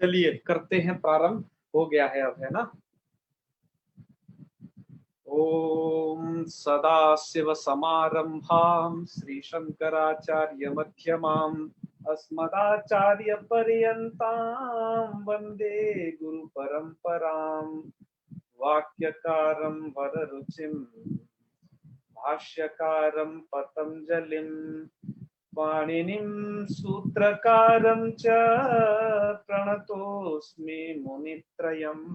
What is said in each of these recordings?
चलिए करते हैं प्रारंभ। हो गया है अब, है ना। ओम सदाशिव समारंभां श्री शंकराचार्य मध्यमाम् अस्मदाचार्य पर्यन्तां वंदे गुरु परंपराम्। वाक्यकारं वररुचिं भाष्यकारं पतंजलिं पाणिनिं सूत्रकारं च प्रणतोऽस्मि मुनित्रयम्।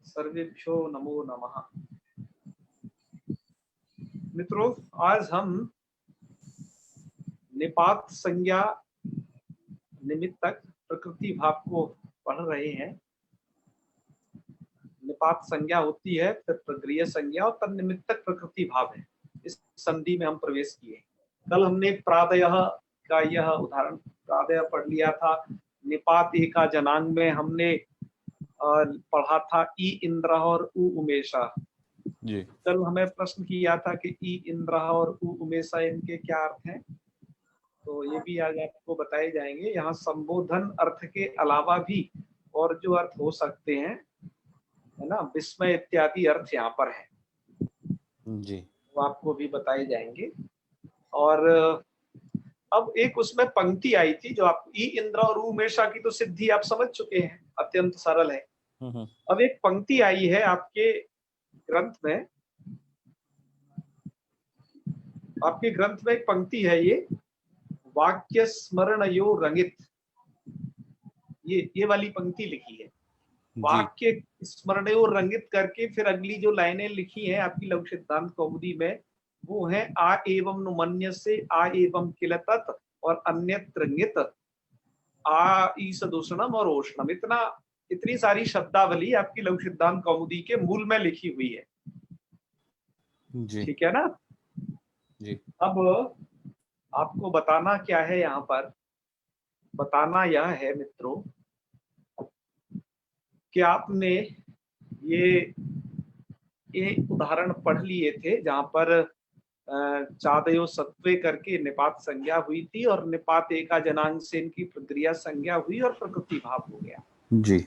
सर्वेभ्यो नमो नमः। मित्रों, आज हम निपात संज्ञा निमित्तक प्रकृति भाव को पढ़ रहे हैं। निपात संज्ञा होती है, फिर प्रगृह्य संज्ञा और तन्निमित्तक प्रकृति भाव है। इस संधि में हम प्रवेश किए। कल हमने प्रादयः का यह उदाहरण प्रादय पढ़ लिया था। निपात का जनांग में हमने पढ़ा था ई इंद्र और उ उमेशा जी। कल हमें प्रश्न किया था कि ई इंद्र और उ उमेशा इनके क्या अर्थ हैं, तो ये भी आज आपको बताए जाएंगे। यहाँ संबोधन अर्थ के अलावा भी और जो अर्थ हो सकते हैं, है ना, विस्मय इत्यादि अर्थ यहाँ पर है जी, वो आपको भी बताए जाएंगे। और अब एक उसमें पंक्ति आई थी जो आप ई इंद्र और उमेशा की तो सिद्धि आप समझ चुके हैं, अत्यंत सरल है। अब एक पंक्ति आई है आपके ग्रंथ में, आपके ग्रंथ में एक पंक्ति है, ये वाक्य स्मरणयो रंगित, ये वाली पंक्ति लिखी है। वाक्य स्मरणयो रंगित करके फिर अगली जो लाइनें लिखी हैं आपकी लघु सिद्धांत कौमुदी में, वो है आ एवं नुमन्य से आ एवं किल तत् और अन्यत्र ङित आ ईश दूषणम और ओष्णम। इतनी सारी शब्दावली आपकी लघु सिद्धांत कौमुदी के मूल में लिखी हुई है जी, ठीक है ना जी। अब आपको बताना क्या है, यहाँ पर बताना यह है मित्रों कि आपने ये उदाहरण पढ़ लिए थे जहां पर चादयो सत्वे करके निपात संज्ञा हुई थी और निपात एका जनांग से इनकी प्रक्रिया संज्ञा हुई और प्रकृति भाव हो गया जी।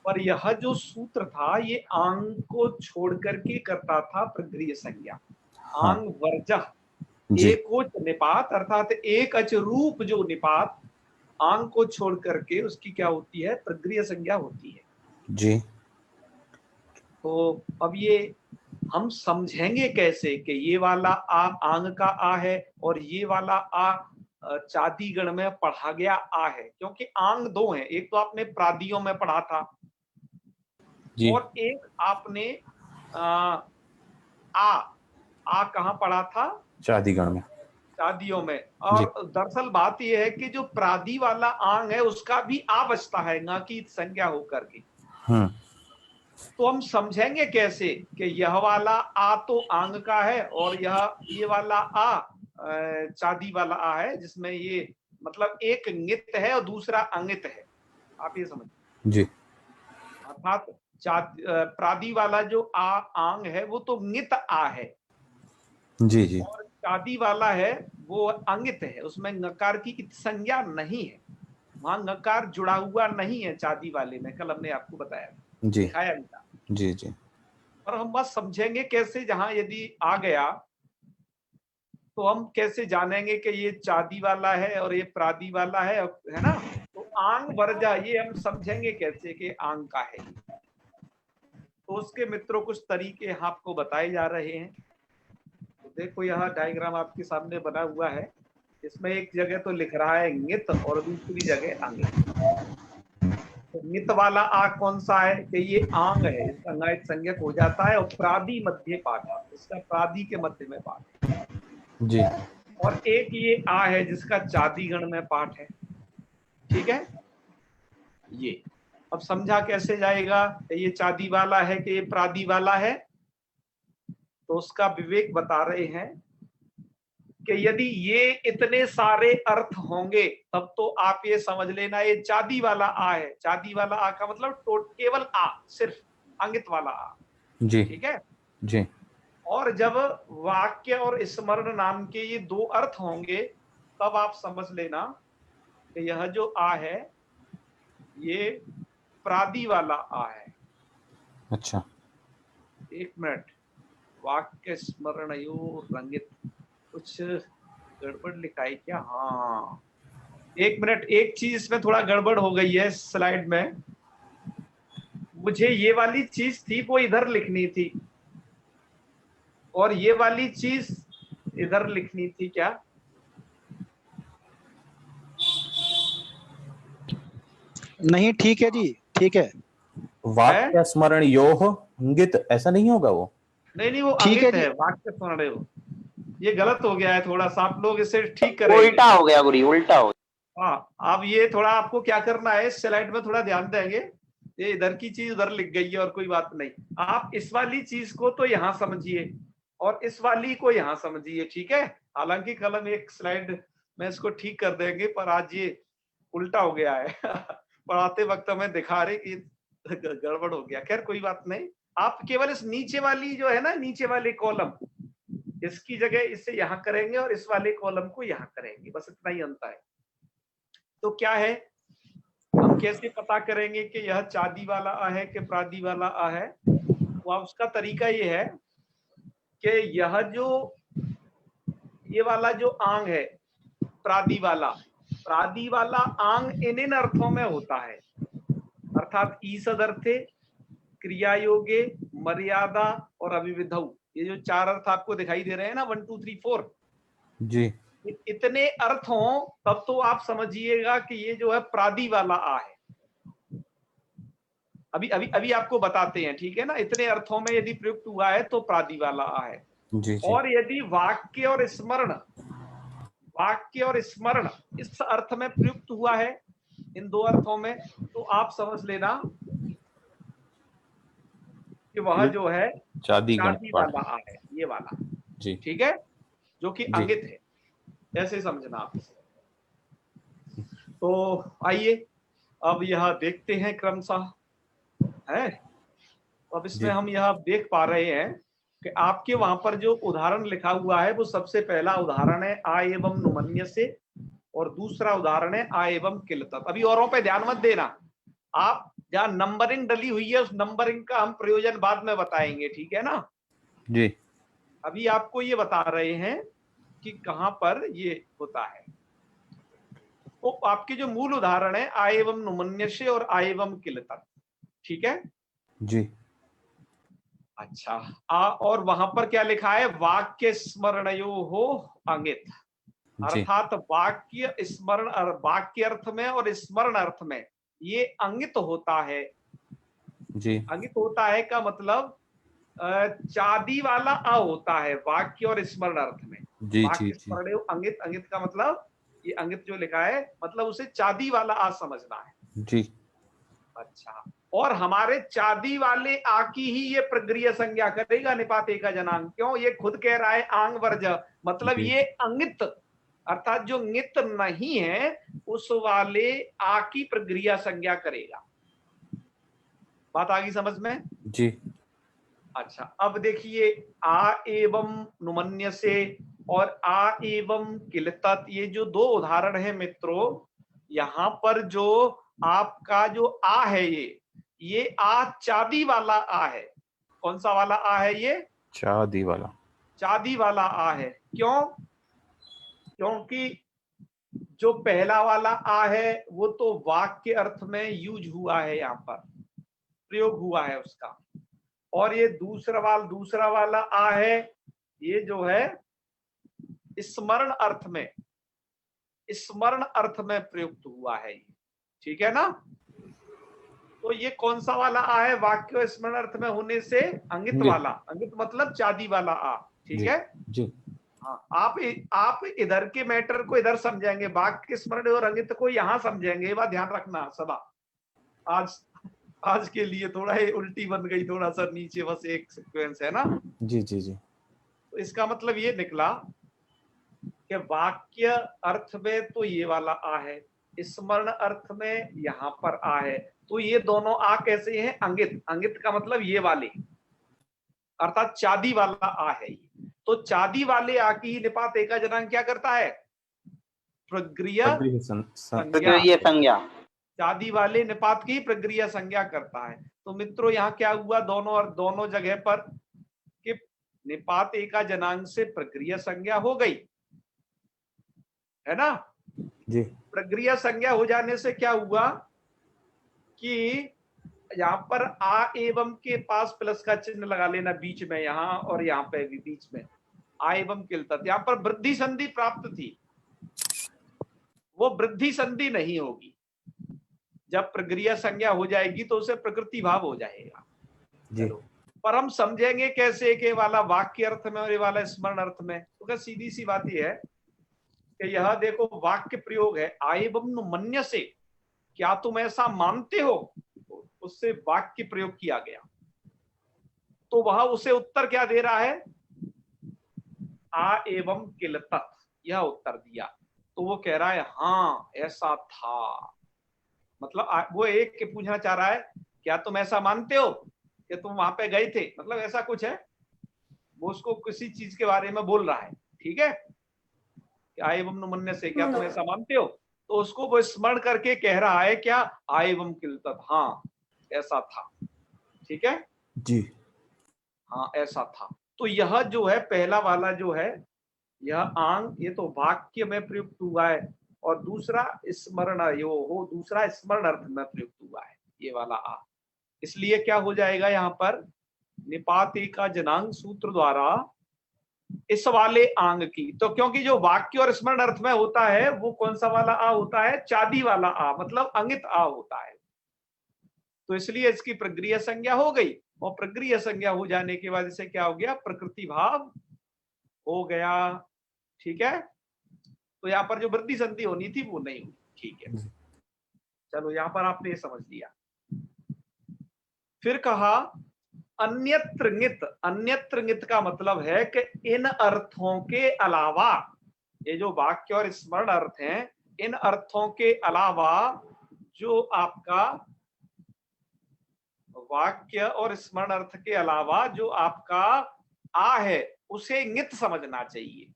पर यह जो सूत्र था ये आंग को छोड़ करके करता था प्रक्रिया संज्ञा। हाँ। आंग वर्जः एकोच निपात अर्थात एक अच रूप जो निपात आंग को छोड़ करके उसकी क्या होती है, प्रक्रिया संज्ञा होती है जी। तो अब ये हम समझेंगे कैसे कि ये वाला आ आंग का आ है और ये वाला आ चादी गण में पढ़ा गया आ है, क्योंकि आंग दो हैं। एक तो आपने प्रादियों में पढ़ा था जी। और एक आपने आ कहाँ पढ़ा था, चादीगण में, चादियों में। और दरअसल बात यह है कि जो प्रादि वाला आंग है उसका भी आ बचता है, ना कि संज्ञा होकर के। तो हम समझेंगे कैसे कि यह वाला आ तो आंग का है और ये वाला आ चादी वाला आ है, जिसमें ये मतलब एक ङित है और दूसरा अंगित है। आप ये समझ जी। अर्थात प्रादि वाला जो आ आंग है वो तो ङित आ है जी जी, और चादी वाला है वो अंगित है, उसमें ङकार की संज्ञा नहीं है, वहां ङकार जुड़ा हुआ नहीं है चादी वाले में। कल हमने आपको बताया जी, दिखाया भी था जी जी। और हम बस समझेंगे कैसे, जहां यदि आ गया तो हम कैसे जानेंगे कि ये चादी वाला है और ये प्रादि वाला है ना। तो आंग वर्जा ये हम समझेंगे कैसे कि आंग का है। तो उसके मित्रों कुछ तरीके आपको बताए जा रहे हैं। तो देखो यह डायग्राम आपके सामने बना हुआ है, इसमें एक जगह तो लिख रहा है ङित और दूसरी जगह अंगित। तो ङित वाला आ कौन सा है कि ये आंग है, इसका ङायत संज्ञक हो जाता है और प्रादि मध्य पाठ, इसका प्रादि के मध्य में पाठ जी। और एक ये आ है जिसका चादी गण में पाठ है, ठीक है। ये अब समझा कैसे जाएगा कि ये चादी वाला है कि ये प्रादि वाला है, तो उसका विवेक बता रहे हैं कि यदि ये इतने सारे अर्थ होंगे तब तो आप ये समझ लेना ये चादी वाला आ है। चादी वाला आ का मतलब केवल आ, सिर्फ अंगित वाला आ जी, ठीक है जी। और जब वाक्य और स्मरण नाम के ये दो अर्थ होंगे तब आप समझ लेना कि यह जो आ है ये प्रादि वाला आ है। अच्छा, एक मिनट, वाक्य स्मरणयो रंगित, कुछ गड़बड़ लिखा है क्या? हाँ, एक मिनट, एक चीज इसमें थोड़ा गड़बड़ हो गई है स्लाइड में। मुझे ये वाली चीज थी वो इधर लिखनी थी, और ये वाली चीज इधर लिखनी थी क्या? नहीं, ठीक है जी, ठीक है। वाक्य स्मरण योह अंगित, ऐसा नहीं होगा वो? नहीं, वो ठीक अंगित है है, वाक्य स्मरण यो। ये गलत हो गया है थोड़ा सा, आप लोग इसे ठीक करेंगे। उल्टा हो गया गुरी, उल्टा हो गया। हाँ, अब ये थोड़ा आपको क्या करना है, इस स्लाइड में थोड़ा ध्यान देंगे। ये इधर की चीज उधर लिख गई है और कोई बात नहीं। आप इस वाली चीज को तो यहाँ समझिए और इस वाली को यहाँ समझिए, ठीक है? हालांकि कलम एक स्लाइड में इसको ठीक कर देंगे, पर आज ये उल्टा हो गया है। पढ़ाते वक्त हमें दिखा रहे कि गड़बड़ हो गया। खैर कोई बात नहीं, आप केवल इस नीचे वाली जो है ना, नीचे वाले कॉलम, इसकी जगह इसे यहाँ करेंगे और इस वाले कॉलम को यहाँ करेंगे, बस इतना ही अंतर है। तो क्या है, हम कैसे पता करेंगे कि यह चादी वाला आ है कि प्रादि वाला आ है? तो उसका तरीका ये है कि यह जो ये वाला जो आंग है प्रादि वाला आंग इन अर्थों में होता है, अर्थात ईसदर्थे, क्रिया योगे, मर्यादा और अभिविधौ। ये जो चार अर्थ आपको दिखाई दे रहे हैं ना, 1 2 3 4 जी, इतने अर्थ हों तब तो आप समझिएगा कि ये जो है प्रादि वाला आ है। अभी आपको बताते हैं, ठीक है ना? इतने अर्थों में यदि प्रयुक्त हुआ है तो प्रादि वाला आ है। जी, जी। और यदि वाक्य और स्मरण इस अर्थ में प्रयुक्त हुआ है, इन दो अर्थों में, तो आप समझ लेना कि वह जो है चादी वाला आ है, ये वाला जी, ठीक है, जो कि अंगित है, ऐसे समझना आप। तो आइए अब यह देखते हैं क्रमशः है। अब इसमें हम यह देख पा रहे हैं कि आपके वहां पर जो उदाहरण लिखा हुआ है वो सबसे पहला उदाहरण है आ एवं नुमन्य से, और दूसरा उदाहरण है आ एवं किल तत्। अभी औरों पे ध्यान मत देना, आप जहां नंबरिंग डली हुई है उस नंबरिंग का हम प्रयोजन बाद में बताएंगे, ठीक है ना जी। अभी आपको ये बता रहे हैं कि कहां पर ये होता है। तो आपके जो मूल उदाहरण है आ एवं नुमन्य से और आ एवं किल तत्, ठीक है जी। अच्छा, और वहां पर क्या लिखा है, वाक्य स्मरणयो हो अंगित, अर्थात वाक्य स्मरण, वाक्य अर्थ में और स्मरण अर्थ में ये अंगित होता है जी। अंगित होता है का मतलब चादी वाला आ होता है वाक्य और स्मरण अर्थ में। जी, वाक्य जी, स्मरणयो अंगित, अंगित का मतलब ये अंगित जो लिखा है मतलब उसे चादी वाला आ समझना है जी। अच्छा, और हमारे चादी वाले आ की ही ये प्रक्रिया संज्ञा करेगा निपाते का जनांग। क्यों? ये खुद कह रहा है आंग वर्ज, मतलब ये अंगित अर्थात जो नित नहीं है उस वाले आ की प्रक्रिया संज्ञा करेगा। बात आ गई समझ में? जी। अच्छा, अब देखिए आ एवं नुमन्य से और आ एवं किल तत्, ये जो दो उदाहरण है मित्रों, यहां पर जो आपका जो आ है ये आ चादी वाला आ है। कौन सा वाला आ है ये? चादी वाला आ है। क्यों? क्योंकि जो पहला वाला आ है वो तो वाक्य अर्थ में यूज हुआ है, यहां पर प्रयोग हुआ है उसका, और ये दूसरा वाला आ है ये जो है स्मरण अर्थ में प्रयुक्त हुआ है, ठीक है ना? तो ये कौन सा वाला आ है? वाक्य स्मरण अर्थ में होने से अंगित वाला, अंगित मतलब चादी वाला आ, ठीक है जी। हाँ, आप इधर के मैटर को इधर समझेंगे, वाक्य स्मरण और अंगित को यहाँ समझेंगे, ये बात ध्यान रखना सदा। आज के लिए थोड़ा ये उल्टी बन गई, थोड़ा सा नीचे बस एक सीक्वेंस है ना। जी जी जी। तो इसका मतलब ये निकला कि वाक्य अर्थ में तो ये वाला आ है, स्मरण अर्थ में यहाँ पर आ है, तो ये दोनों आ कैसे हैं? अंगित। अंगित का मतलब ये वाले, अर्थात चादी वाला आ है। तो चादी वाले आ की ही निपात एका जनांग क्या करता है? प्रक्रिया संज्ञा। चादी वाले निपात की प्रक्रिया संज्ञा करता है। तो मित्रों यहाँ क्या हुआ, दोनों जगह पर कि निपात एका जनांग से प्रक्रिया संज्ञा हो गई है ना जी। प्रक्रिया संज्ञा हो जाने से क्या हुआ कि यहाँ पर आ एवं के पास प्लस का चिन्ह लगा लेना बीच में, यहाँ और यहाँ पे भी बीच में आ एवं किलतत, यहाँ पर वृद्धि संधि प्राप्त थी, वो वृद्धि संधि नहीं होगी। जब प्रक्रिया संज्ञा हो जाएगी तो उसे प्रकृति भाव हो जाएगा जी। पर हम समझेंगे कैसे के वाला वाक्य अर्थ में और ये वाला स्मरण अर्थ में। तो सीधी सी बात यह है कि यह देखो वाक्य प्रयोग है आएवं मन्य से, क्या तुम ऐसा मानते हो, उससे वाक्य प्रयोग किया गया। तो वह उसे उत्तर क्या दे रहा है, आ एवं किलतत, यह उत्तर दिया। तो वो कह रहा है हाँ ऐसा था, मतलब वो एक के पूछना चाह रहा है क्या तुम ऐसा मानते हो कि तुम वहां पे गए थे, मतलब ऐसा कुछ है, वो उसको किसी चीज के बारे में बोल रहा है, ठीक है, आएवं मन्य से क्या तुम ऐसा मानते हो, तो उसको वो स्मरण करके कह रहा है क्या, आएवं किलतत, हाँ ऐसा था, ठीक है जी। हाँ ऐसा था। तो यह जो है पहला वाला जो है यह आंग, ये तो वाक्य में प्रयुक्त हुआ है, और दूसरा स्मरण दूसरा स्मरण अर्थ में प्रयुक्त हुआ है ये वाला आ। इसलिए क्या हो जाएगा यहाँ पर, निपात एका जनांग सूत्र द्वारा इस वाले आंग की, तो क्योंकि जो वाक्य और स्मरण अर्थ में होता है वो कौन सा वाला आ होता है, चादी वाला आ, मतलब अंगित आ होता है। तो इसलिए इसकी प्रक्रिया संज्ञा हो गई, और प्रक्रिया संज्ञा हो जाने के बाद इसे क्या हो गया, प्रकृति भाव हो गया, ठीक है। तो यहाँ पर जो वृद्धि संधि होनी थी वो नहीं हुई, ठीक है। चलो यहाँ पर आपने ये समझ लिया। फिर कहा अन्यत्र ङित, अन्यत्र ङित का मतलब है कि इन अर्थों के अलावा, ये जो वाक्य और स्मरण अर्थ हैं, इन अर्थों के अलावा जो आपका वाक्य और स्मरण अर्थ के अलावा जो आपका आ है उसे ङित समझना चाहिए।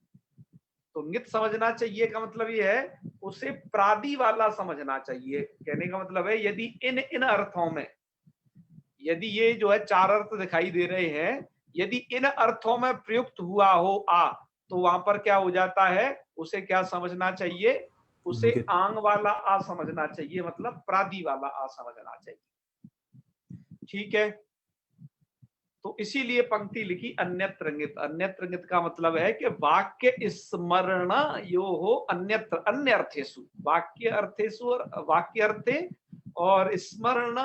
तो ङित समझना चाहिए का मतलब ये है उसे प्रादि वाला समझना चाहिए। कहने का मतलब है यदि इन इन अर्थों में, यदि ये जो है चार अर्थ दिखाई दे रहे हैं, यदि इन अर्थों में प्रयुक्त हुआ हो आ, तो वहां पर क्या हो जाता है, उसे क्या समझना चाहिए, उसे आंग वाला आ समझना चाहिए, मतलब प्रादि वाला आ समझना चाहिए, ठीक है। तो इसीलिए पंक्ति लिखी अन्यत्र ङित। अन्यत्र ङित का मतलब है कि वाक्य स्मरण यो हो अन्यत्र, अन्य अर्थेषु, वाक्य अर्थेषु और वाक्य अर्थे और स्मरण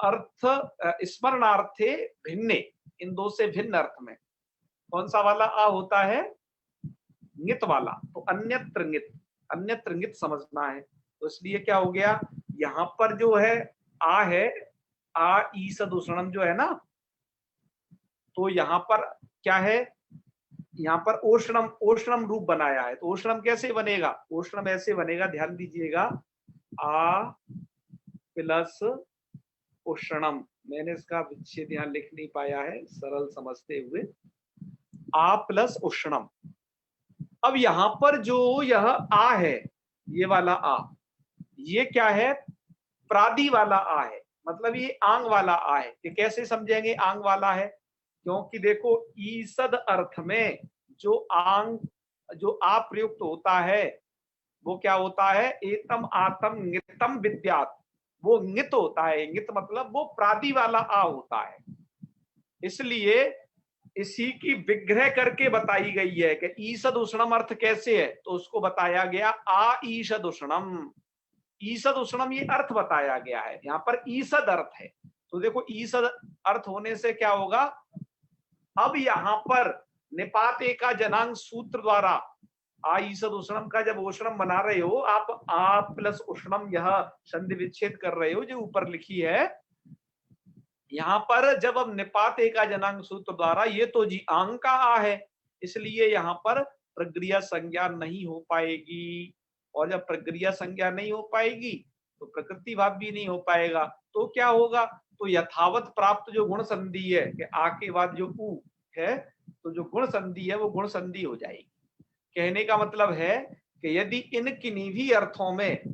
अर्थ, स्मरणार्थे भिन्ने, इन दो से भिन्न अर्थ में कौन सा वाला आ होता है, ङित वाला। तो अन्यत्र ङित, अन्यत्र ङित समझना है। तो इसलिए क्या हो गया, यहां पर जो है आ है, आ ईसद उष्णम जो है ना, तो यहाँ पर क्या है, यहाँ पर ओष्णम, ओष्णम रूप बनाया है। तो ओष्णम कैसे बनेगा, ओष्णम ऐसे बनेगा, ध्यान दीजिएगा, आ प्लस उष्णम, मैंने इसका विच्छेद यहाँ लिख नहीं पाया है सरल समझते हुए, आ प्लस उष्णम। अब यहाँ पर जो यह आ है, ये वाला आ, ये क्या है, प्रादि वाला आ है, मतलब ये आंग वाला आ है। ये कैसे समझेंगे आंग वाला है, क्योंकि देखो ईसद अर्थ में जो आंग, जो आ प्रयुक्त होता है वो क्या होता है, एतम आतम ङितम विद्यात, वो ङित होता है। ङित मतलब वो प्रादि वाला आ होता है। इसलिए इसी की विग्रह करके बताई गई है कि ईसद उष्णम अर्थ कैसे है, तो उसको बताया गया आ ईसद उष्णम। ईसद उष्णम ये अर्थ बताया गया है, यहाँ पर ईसद अर्थ है। तो देखो ईसद अर्थ होने से क्या होगा, अब यहां पर निपात एका जनांग सूत्र द्वारा आ ईसद उष्णम का जब उष्णम बना रहे हो आप, आ प्लस उष्णम यह संधि विच्छेद कर रहे हो जो ऊपर लिखी है, यहां पर जब अब निपात एका जनांग सूत्र द्वारा, ये तो जी आंग का आ है, इसलिए यहां पर प्रक्रिया संज्ञा नहीं हो पाएगी। और जब प्रक्रिया संज्ञा नहीं हो पाएगी तो प्रकृति भाव भी नहीं हो पाएगा। तो क्या होगा, तो यथावत प्राप्त जो गुण संधि है कि आ के बाद जो उ है, तो जो गुण संधि है वो गुण संधि हो जाएगी। कहने का मतलब है कि यदि इन किन्हीं भी अर्थों में,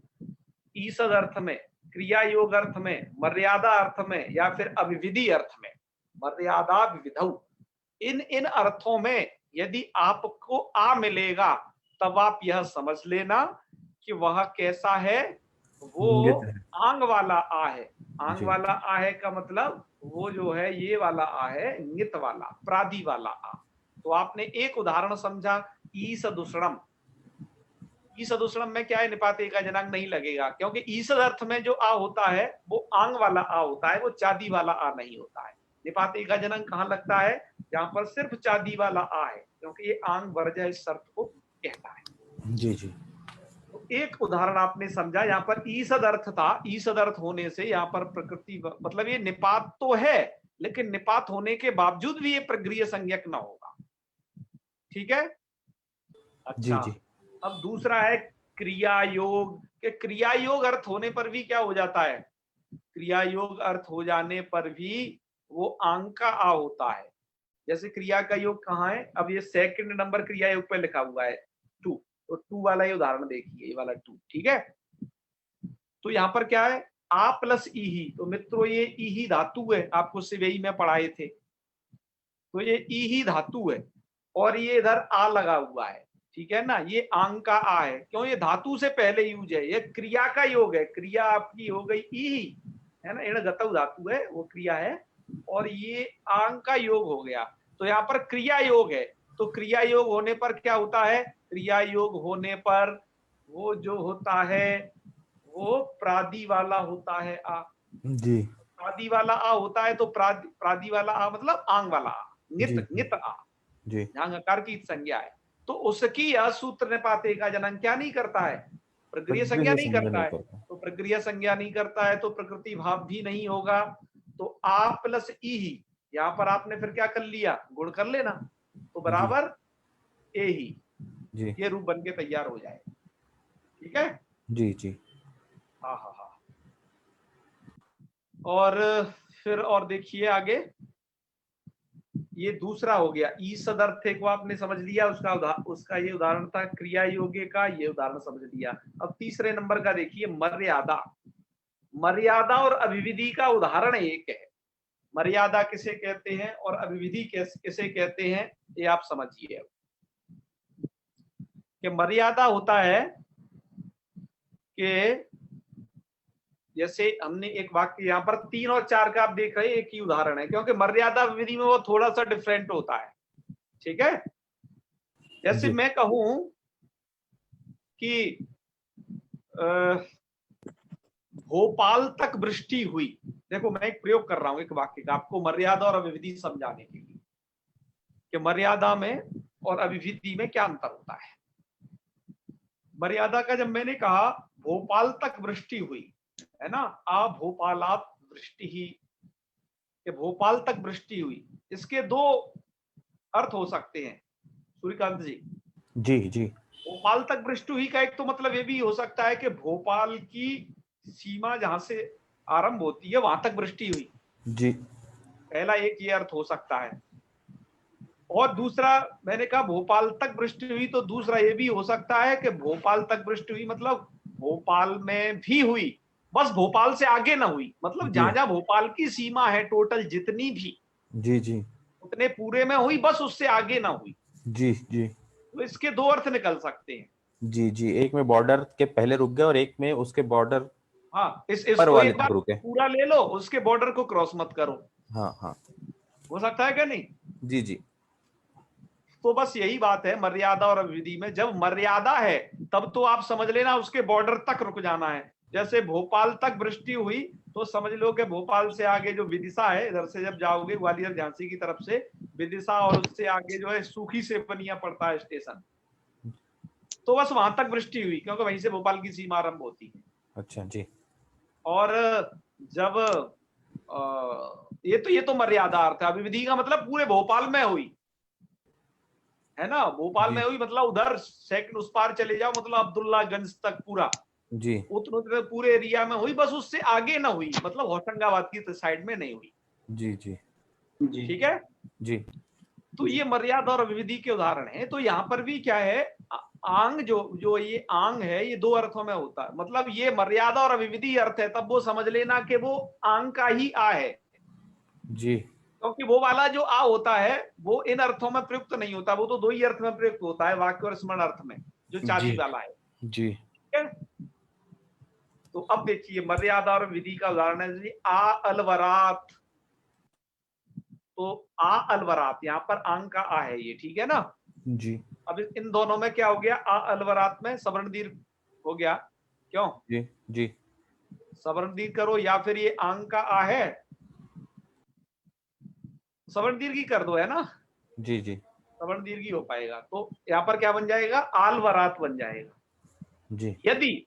ईसद अर्थ में क्रिया योग अर्थ में, मर्यादा अर्थ में, या फिर अभिविधि अर्थ में, मर्यादा विविधौ, इन इन अर्थों में यदि आपको आ मिलेगा तब आप यह समझ लेना कि वह कैसा है, वो आंग वाला आ है। आंग वाला आ है का मतलब वो जो है ये वाला आ है, नित वाला, प्रादि वाला आ। तो आपने एक उदाहरण समझा, ईसदुषणम। ईसदुषणम में क्या है, निपात एका जनांग नहीं लगेगा, क्योंकि ईसद अर्थ में जो आ होता है वो आंग वाला आ होता है, वो चादी वाला आ नहीं होता है। निपात एका जनांग कहाँ लगता है, जहां पर सिर्फ चादी वाला आ है, क्योंकि ये आंग वर्ज इस शर्त को कहता है। जी जी। तो एक उदाहरण आपने समझा, यहाँ पर ईसद अर्थ था, ईसद अर्थ होने से यहाँ पर प्रकृति मतलब ये निपात तो है, लेकिन निपात होने के बावजूद भी ये प्रगृह्य संज्ञक न होगा। ठीक है। अच्छा जी जी। अब दूसरा है क्रिया योग, के क्रिया योग अर्थ होने पर भी क्या हो जाता है, क्रिया योग अर्थ हो जाने पर भी वो आंग का आ होता है। जैसे क्रिया का योग कहाँ है, अब ये सेकंड नंबर क्रिया योग पे लिखा हुआ है 2, तो 2 वाला ये उदाहरण देखिए, ये वाला 2। ठीक है, तो यहाँ पर क्या है, आ प्लस ई ही, तो मित्रों ये ई ही धातु है, आपको सिवेई में पढ़ाए थे, तो ये ई ही धातु है और ये इधर आ लगा हुआ है। ठीक है ना, ये आंग का आ है, क्यों, ये धातु से पहले यूज है, ये क्रिया का योग है, क्रिया आपकी हो गई ई ही है ना, इण गतौ धातु है, वो क्रिया है, और ये आंग का योग हो गया। तो यहाँ पर क्रिया योग है, तो क्रिया योग होने पर क्या होता है, क्रिया योग होने पर वो जो होता है वो प्रादि वाला होता है आ। जी। प्रादि वाला आ होता है, तो प्रादि वाला आ मतलब आंग वाला आ, नित नित आ, जहां आकार की संज्ञा है। तो उसकी यह सूत्र निपात एका जनन क्या नहीं करता है, प्रगृह्य संज्ञा नहीं करता है। तो प्रगृह्य संज्ञा नहीं करता है तो प्रकृति भाव भी नहीं होगा। तो आ प्लस ई ही, यहाँ पर आपने फिर क्या कर लिया, गुण कर लेना, तो बराबर ए ही, ये रूप बन के तैयार हो जाए। ठीक है जी जी। हाँ हाँ हाँ। और फिर और देखिए आगे, ये दूसरा हो गया, ई सदर्थे को आपने समझ लिया, उसका ये उदाहरण था क्रिया योग्य का, ये उदाहरण समझ लिया। अब तीसरे नंबर का देखिए, मर्यादा। मर्यादा और अभिविधि का उदाहरण एक है। मर्यादा किसे कहते हैं और अभिविधि किसे कहते हैं, ये आप समझिए। कि मर्यादा होता है कि जैसे हमने एक वाक्य यहाँ पर 3 और 4 का आप देख रहे हैं, एक ही उदाहरण है, क्योंकि मर्यादा विधि में वो थोड़ा सा डिफरेंट होता है। ठीक है, जैसे मैं कहूं कि भोपाल तक वृष्टि हुई। देखो मैं एक प्रयोग कर रहा हूं एक वाक्य का, आपको मर्यादा और अभिविधि समझाने के लिए कि मर्यादा में और अभिविधि में क्या अंतर होता है। मर्यादा का जब मैंने कहा भोपाल तक वृष्टि हुई, है ना, आ भोपालात वृष्टि ही, कि भोपाल तक वृष्टि हुई, इसके 2 अर्थ हो सकते हैं सूर्यकांत जी। जी जी। भोपाल तक वृष्टि हुई का एक तो मतलब ये भी हो सकता है कि भोपाल की सीमा जहां से आरंभ होती है वहां तक वृष्टि हुई जी, पहला एक ये अर्थ हो सकता है। और दूसरा मैंने कहा भोपाल तक वृष्टि हुई, तो दूसरा ये भी हो सकता है कि भोपाल तक वृष्टि हुई मतलब भोपाल में भी हुई, बस भोपाल से आगे ना हुई, मतलब जहां जहां भोपाल की सीमा है टोटल जितनी भी, जी जी, उतने पूरे में हुई, बस उससे आगे ना हुई। जी जी। तो इसके 2 अर्थ निकल सकते हैं। जी जी, एक में बॉर्डर के पहले रुक गए और एक में उसके बॉर्डर हाँ, इसको एक बार पूरा ले लो, उसके बॉर्डर को क्रॉस मत करो। हाँ हाँ, हो सकता है क्या नहीं। जी जी। तो बस यही बात है मर्यादा और अभिविधि में। जब मर्यादा है तब तो आप समझ लेना उसके बॉर्डर तक रुक जाना है। जैसे भोपाल तक वृष्टि हुई तो समझ लो कि भोपाल से आगे जो विदिशा है, इधर से जब जाओगे ग्वालियर झांसी की तरफ से विदिशा, और उससे आगे जो है सूखी से बनिया पड़ता है स्टेशन, तो बस वहां तक वृष्टि हुई क्योंकि वहीं से भोपाल की सीमा आरंभ होती है। अच्छा जी। और जब ये तो मर्यादा अर्थ है। अभिविधि का मतलब पूरे भोपाल में हुई, है ना, भोपाल में हुई मतलब उधर सेकंड उस पार चले जाओ, मतलब अब्दुल्लागंज तक पूरा जी, उतने पूरे एरिया में हुई, बस उससे आगे ना हुई, मतलब होशंगाबाद की साइड में नहीं हुई। जी जी ठीक है जी। तो ये मर्यादा और विविधि के उदाहरण है। तो यहाँ पर भी क्या है, आंग जो ये आंग है ये दो अर्थों में होता है, मतलब ये मर्यादा और विविधि अर्थ है, तब वो समझ लेना कि वो आंग का ही आ है जी, क्योंकि वो वाला जो आ होता है वो इन अर्थों में प्रयुक्त नहीं होता, वो तो दो ही अर्थ में प्रयुक्त होता है, वाक्य और स्मरण अर्थ में, जो चादी जी, वाला है। जी, ठीक है, तो अब देखिए मर्यादा और विधि का उदाहरण है जी, आ अलवरात। तो आ अलवरात यहाँ पर आंग का आ है ये, ठीक है ना। जी, अब इन दोनों में क्या हो गया, आ अलवरात में सवर्ण दीर्घ हो गया, क्यों? जी, जी, सवर्ण दीर्घ करो या फिर ये आंग का आ है, सवर्ण दीर्घ ही कर दो, है ना। जी, जी, सवर्ण दीर्घ ही हो पाएगा, तो यहाँ पर क्या बन जाएगा, आलवरात बन जाएगा। जी, यदि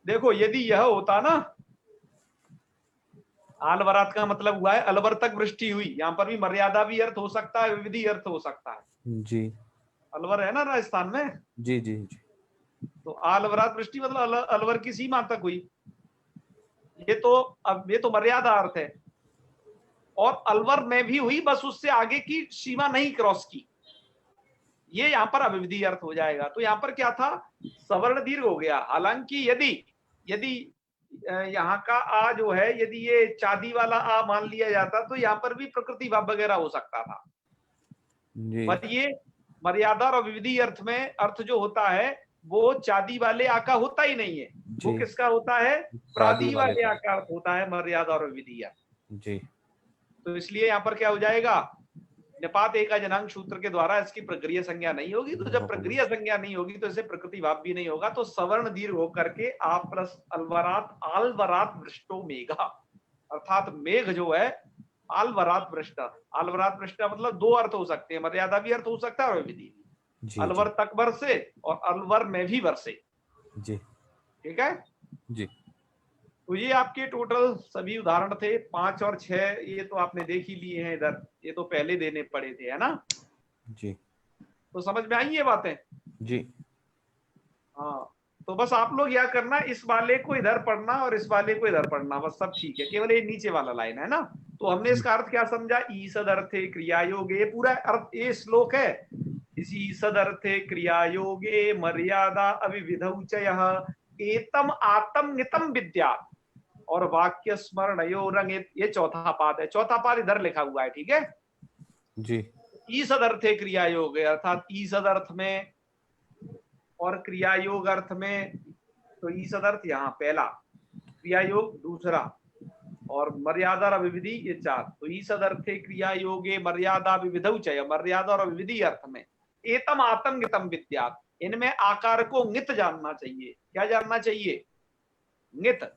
देखो, यदि यह होता ना, आलवरात का मतलब हुआ है अलवर तक वृष्टि हुई, यहाँ पर भी मर्यादा भी अर्थ हो सकता है, विविधि अर्थ हो सकता है। जी, अलवर है ना राजस्थान में, जी, जी, जी, तो आलवरात वृष्टि मतलब अलवर की सीमा तक हुई। ये तो अब ये तो मर्यादा अर्थ है, और अलवर में भी हुई, बस उससे आगे की सीमा नहीं क्रॉस की, ये यहाँ पर अविविधि अर्थ हो जाएगा। तो यहाँ पर क्या था, सवर्ण दीर्घ हो गया। हालांकि यदि यदि यहाँ का आ जो है, यदि ये चादी वाला आ मान लिया जाता तो यहाँ पर भी प्रकृति भाव वगैरह हो सकता था, जी, पर ये मर्यादा और विविधि अर्थ में अर्थ जो होता है वो चादी वाले आ का होता ही नहीं है, वो जी, किसका होता है, प्रादी प्रादी वाले वाले का। आ का अर्थ होता है मर्यादा और विविधि अर्थ। जी, तो इसलिए यहाँ पर क्या हो जाएगा, निपात एका जनांग सूत्र के द्वारा इसकी प्रक्रिया संज्ञा नहीं होगी, तो जब प्रक्रिया संज्ञा नहीं होगी तो इसे प्रकृति भाव भी नहीं होगा, तो सवर्ण दीर्घ होकर के आप प्लस अलवरात, आलवरात वृष्टो मेघा, अर्थात मेघ जो है आलवरात वृष्टा। आलवरात वृष्टा मतलब दो अर्थ हो सकते हैं, मर्यादा भी अर्थ हो सकता है और विधि, जी, अलवर तक बरसे और अलवर में भी बरसे। जी, ठीक है, जी, तो ये आपके टोटल सभी उदाहरण थे, 5 और 6 ये तो आपने देख ही लिए हैं इधर, ये तो पहले देने पड़े थे, है ना। जी, तो समझ में आई ये बातें। जी, हाँ, तो बस आप लोग क्या करना, इस वाले को इधर पढ़ना और इस वाले को इधर पढ़ना, बस सब ठीक है, केवल ये नीचे वाला लाइन है ना। तो हमने इसका अर्थ क्या समझा, ई सदर्थे क्रिया योगे, ये पूरा अर्थ ये श्लोक है, इसी सदर्थे क्रिया योगे मर्यादा अविविधौचयः एतम आतम नितम विद्या और वाक्य स्मरणयो रंगित, ये चौथा पाद है, चौथा पाद इधर लिखा हुआ है, ठीक है। जी, ई सदर्थे क्रिया योग अर्थात ई सदर्थ में और क्रिया योग अर्थ में, तो ई सदर्थ यहाँ पहला, क्रिया योग दूसरा, और मर्यादा और विविधि ये चार। तो ई सदर्थे क्रिया योगे मर्यादा विविधौ चय, मर्यादा और विविधि अर्थ में एतम आतम नितम विद्यात, इनमें आकार को नित जानना चाहिए। क्या जानना चाहिए, नित।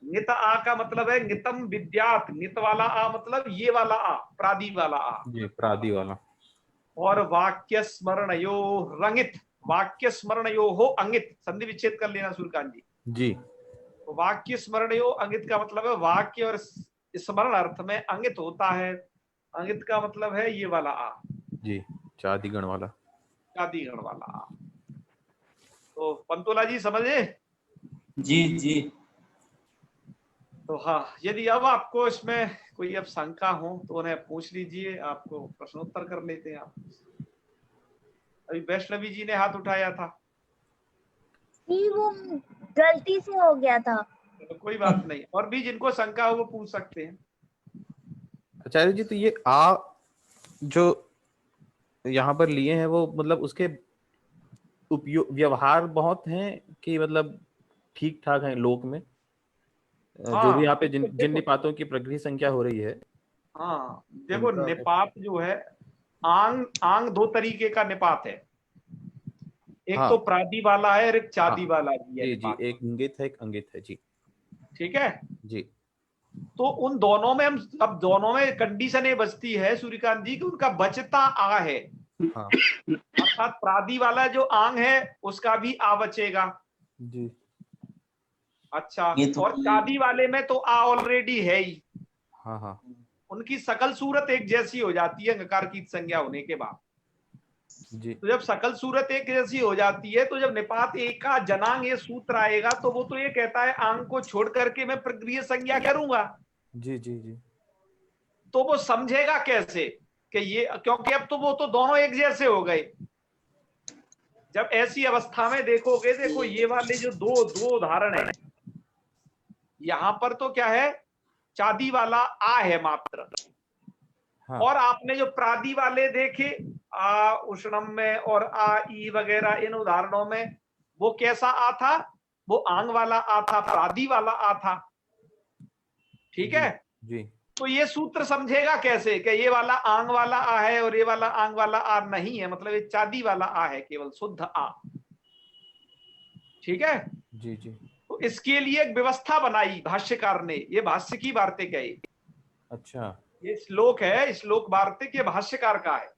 नित आ का मतलब है नितम विद्यात, नित वाला आ मतलब ये वाला आ, प्रादी वाला आ। जी, प्रादी वाला। और वाक्य स्मरणयो रंगित, वाक्य स्मरणयो हो अंगित, संधि विच्छेद कर लेना सूर्यकांत जी। जी, तो वाक्य स्मरणयो अंगित का मतलब है वाक्य और स्मरण अर्थ में अंगित होता है। अंगित का मतलब है ये वाला आ, जी, चादिगण वाला, चादिगण वाला आ। तो पंतोला जी समझे? जी जी। तो हाँ, यदि अब आपको इसमें कोई अब शंका हो तो उन्हें पूछ लीजिए, आपको प्रश्नोत्तर कर लेते हैं आप। अभी वैष्णवी जी ने हाथ उठाया था। जी वो गलती से हो गया था। तो कोई बात नहीं, और भी जिनको शंका हो वो पूछ सकते हैं। आचार्य जी, तो ये आ जो यहाँ पर लिए हैं वो मतलब उसके उपयोग व्यवहार बहुत हैं कि मतलब ठीक ठाक है लोक में, जो भी यहाँ पे जिन निपातों की प्रकृति संख्या हो रही है। हाँ देखो, निपात जो है, आंग आंग दो तरीके का निपात है, एक हाँ, तो प्रादी वाला है और एक चादी हाँ, वाला भी है। जी, जी, एक इंगित है, एक अंगित है। जी, ठीक है, जी, तो उन दोनों में हम अब दोनों में कंडीशन ये बचती है सूर्यकांत जी कि उनका बचता आ है। हाँ, अर्थात प्रादी वाला जो आंग है उसका भी आ बचेगा। जी, अच्छा, तो और चादी वाले में तो आ ऑलरेडी है ही। हाँ, हाँ, उनकी सकल सूरत एक जैसी हो जाती है अंगकार की संज्ञा होने के बाद। जी, तो जब सकल सूरत एक जैसी हो जाती है तो जब निपात एक का जनांग ये सूत्र आएगा तो वो तो ये कहता है आंग को छोड़ करके मैं प्रक्रिया संज्ञा करूंगा। जी, जी, जी, तो वो समझेगा कैसे कि ये, क्योंकि अब तो वो तो दोनों एक जैसे हो गए। जब ऐसी अवस्था में देखोगे, देखो ये वाले जो दो उदाहरण है, यहां पर तो क्या है, चादी वाला आ है मात्र। हाँ। और आपने जो प्रादी वाले देखे आ उष्णम में और आ ई वगैरह इन उदाहरणों में, वो कैसा आ था, वो आंग वाला आ था, प्रादी वाला आ था। ठीक है जी। तो ये सूत्र समझेगा कैसे कि ये वाला आंग वाला आ है और ये वाला आंग वाला आ नहीं है, मतलब ये चादी वाला आ है, केवल शुद्ध आ। ठीक है जी जी। तो इसके लिए एक व्यवस्था बनाई भाष्यकार ने, ये भाष्य की वार्तिक है। अच्छा, ये श्लोक है, श्लोक वार्तिक ये भाष्यकार का है।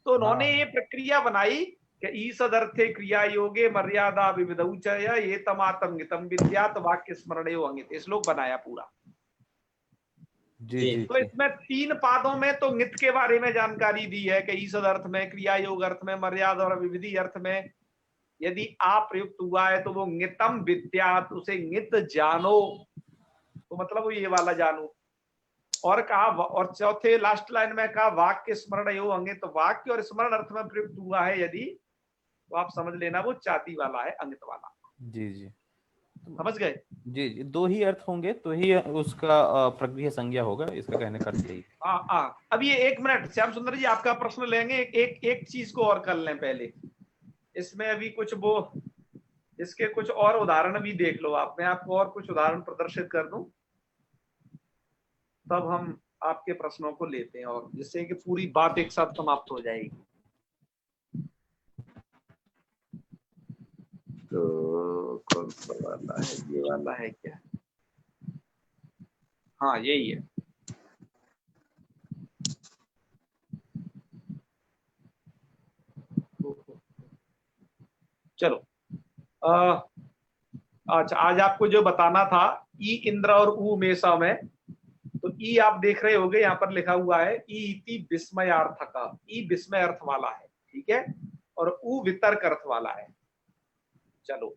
तो उन्होंने ये प्रक्रिया बनाई कि ईसदर्थे क्रिया योगे मर्यादा विविधौच ये तमातम गीतम विद्यात वाक्य स्मरण अंगित, श्लोक बनाया पूरा। जी। तो इसमें 3 पादों में तो नित के बारे में जानकारी दी है कि ईसद अर्थ में, क्रिया योग अर्थ में, मर्यादा और विविधि अर्थ में यदि आप प्रयुक्त हुआ है तो वो नितम विद्यात, उसे नित जानो, तो मतलब वो ये वाला जानो। और कहा, और चौथे लास्ट लाइन में कहा वाक्य स्मरण योग अंगित, तो वाक्य और स्मरण अर्थ में प्रयुक्त हुआ है यदि, तो आप समझ लेना वो चाती वाला है, अंगित वाला। जी जी समझ गए? जी जी, 2 ही अर्थ होंगे तो ही उसका प्रक्रिया संज्ञा होगा, इसका कहने का अर्थ यही। अब ये 1 मिनट श्याम सुंदर जी आपका प्रश्न लेंगे, एक चीज को और कर लें पहले। इसमें अभी कुछ वो, इसके कुछ और उदाहरण भी देख लो आप, मैं आपको और कुछ उदाहरण प्रदर्शित कर दूं, तब हम आपके प्रश्नों को लेते हैं, और जिससे कि पूरी बात एक साथ समाप्त हो जाएगी। तो कौन सा वाला है, ये वाला है क्या? हाँ यही है। चलो अच्छा, आज आपको जो बताना था ई इंद्र और ऊ मेषा में, तो ई आप देख रहे होगे यहाँ पर लिखा हुआ है ई इति विस्मयार्थ का, ई विस्मय अर्थ वाला है, ठीक है, और ऊ वितर्क अर्थ वाला है। चलो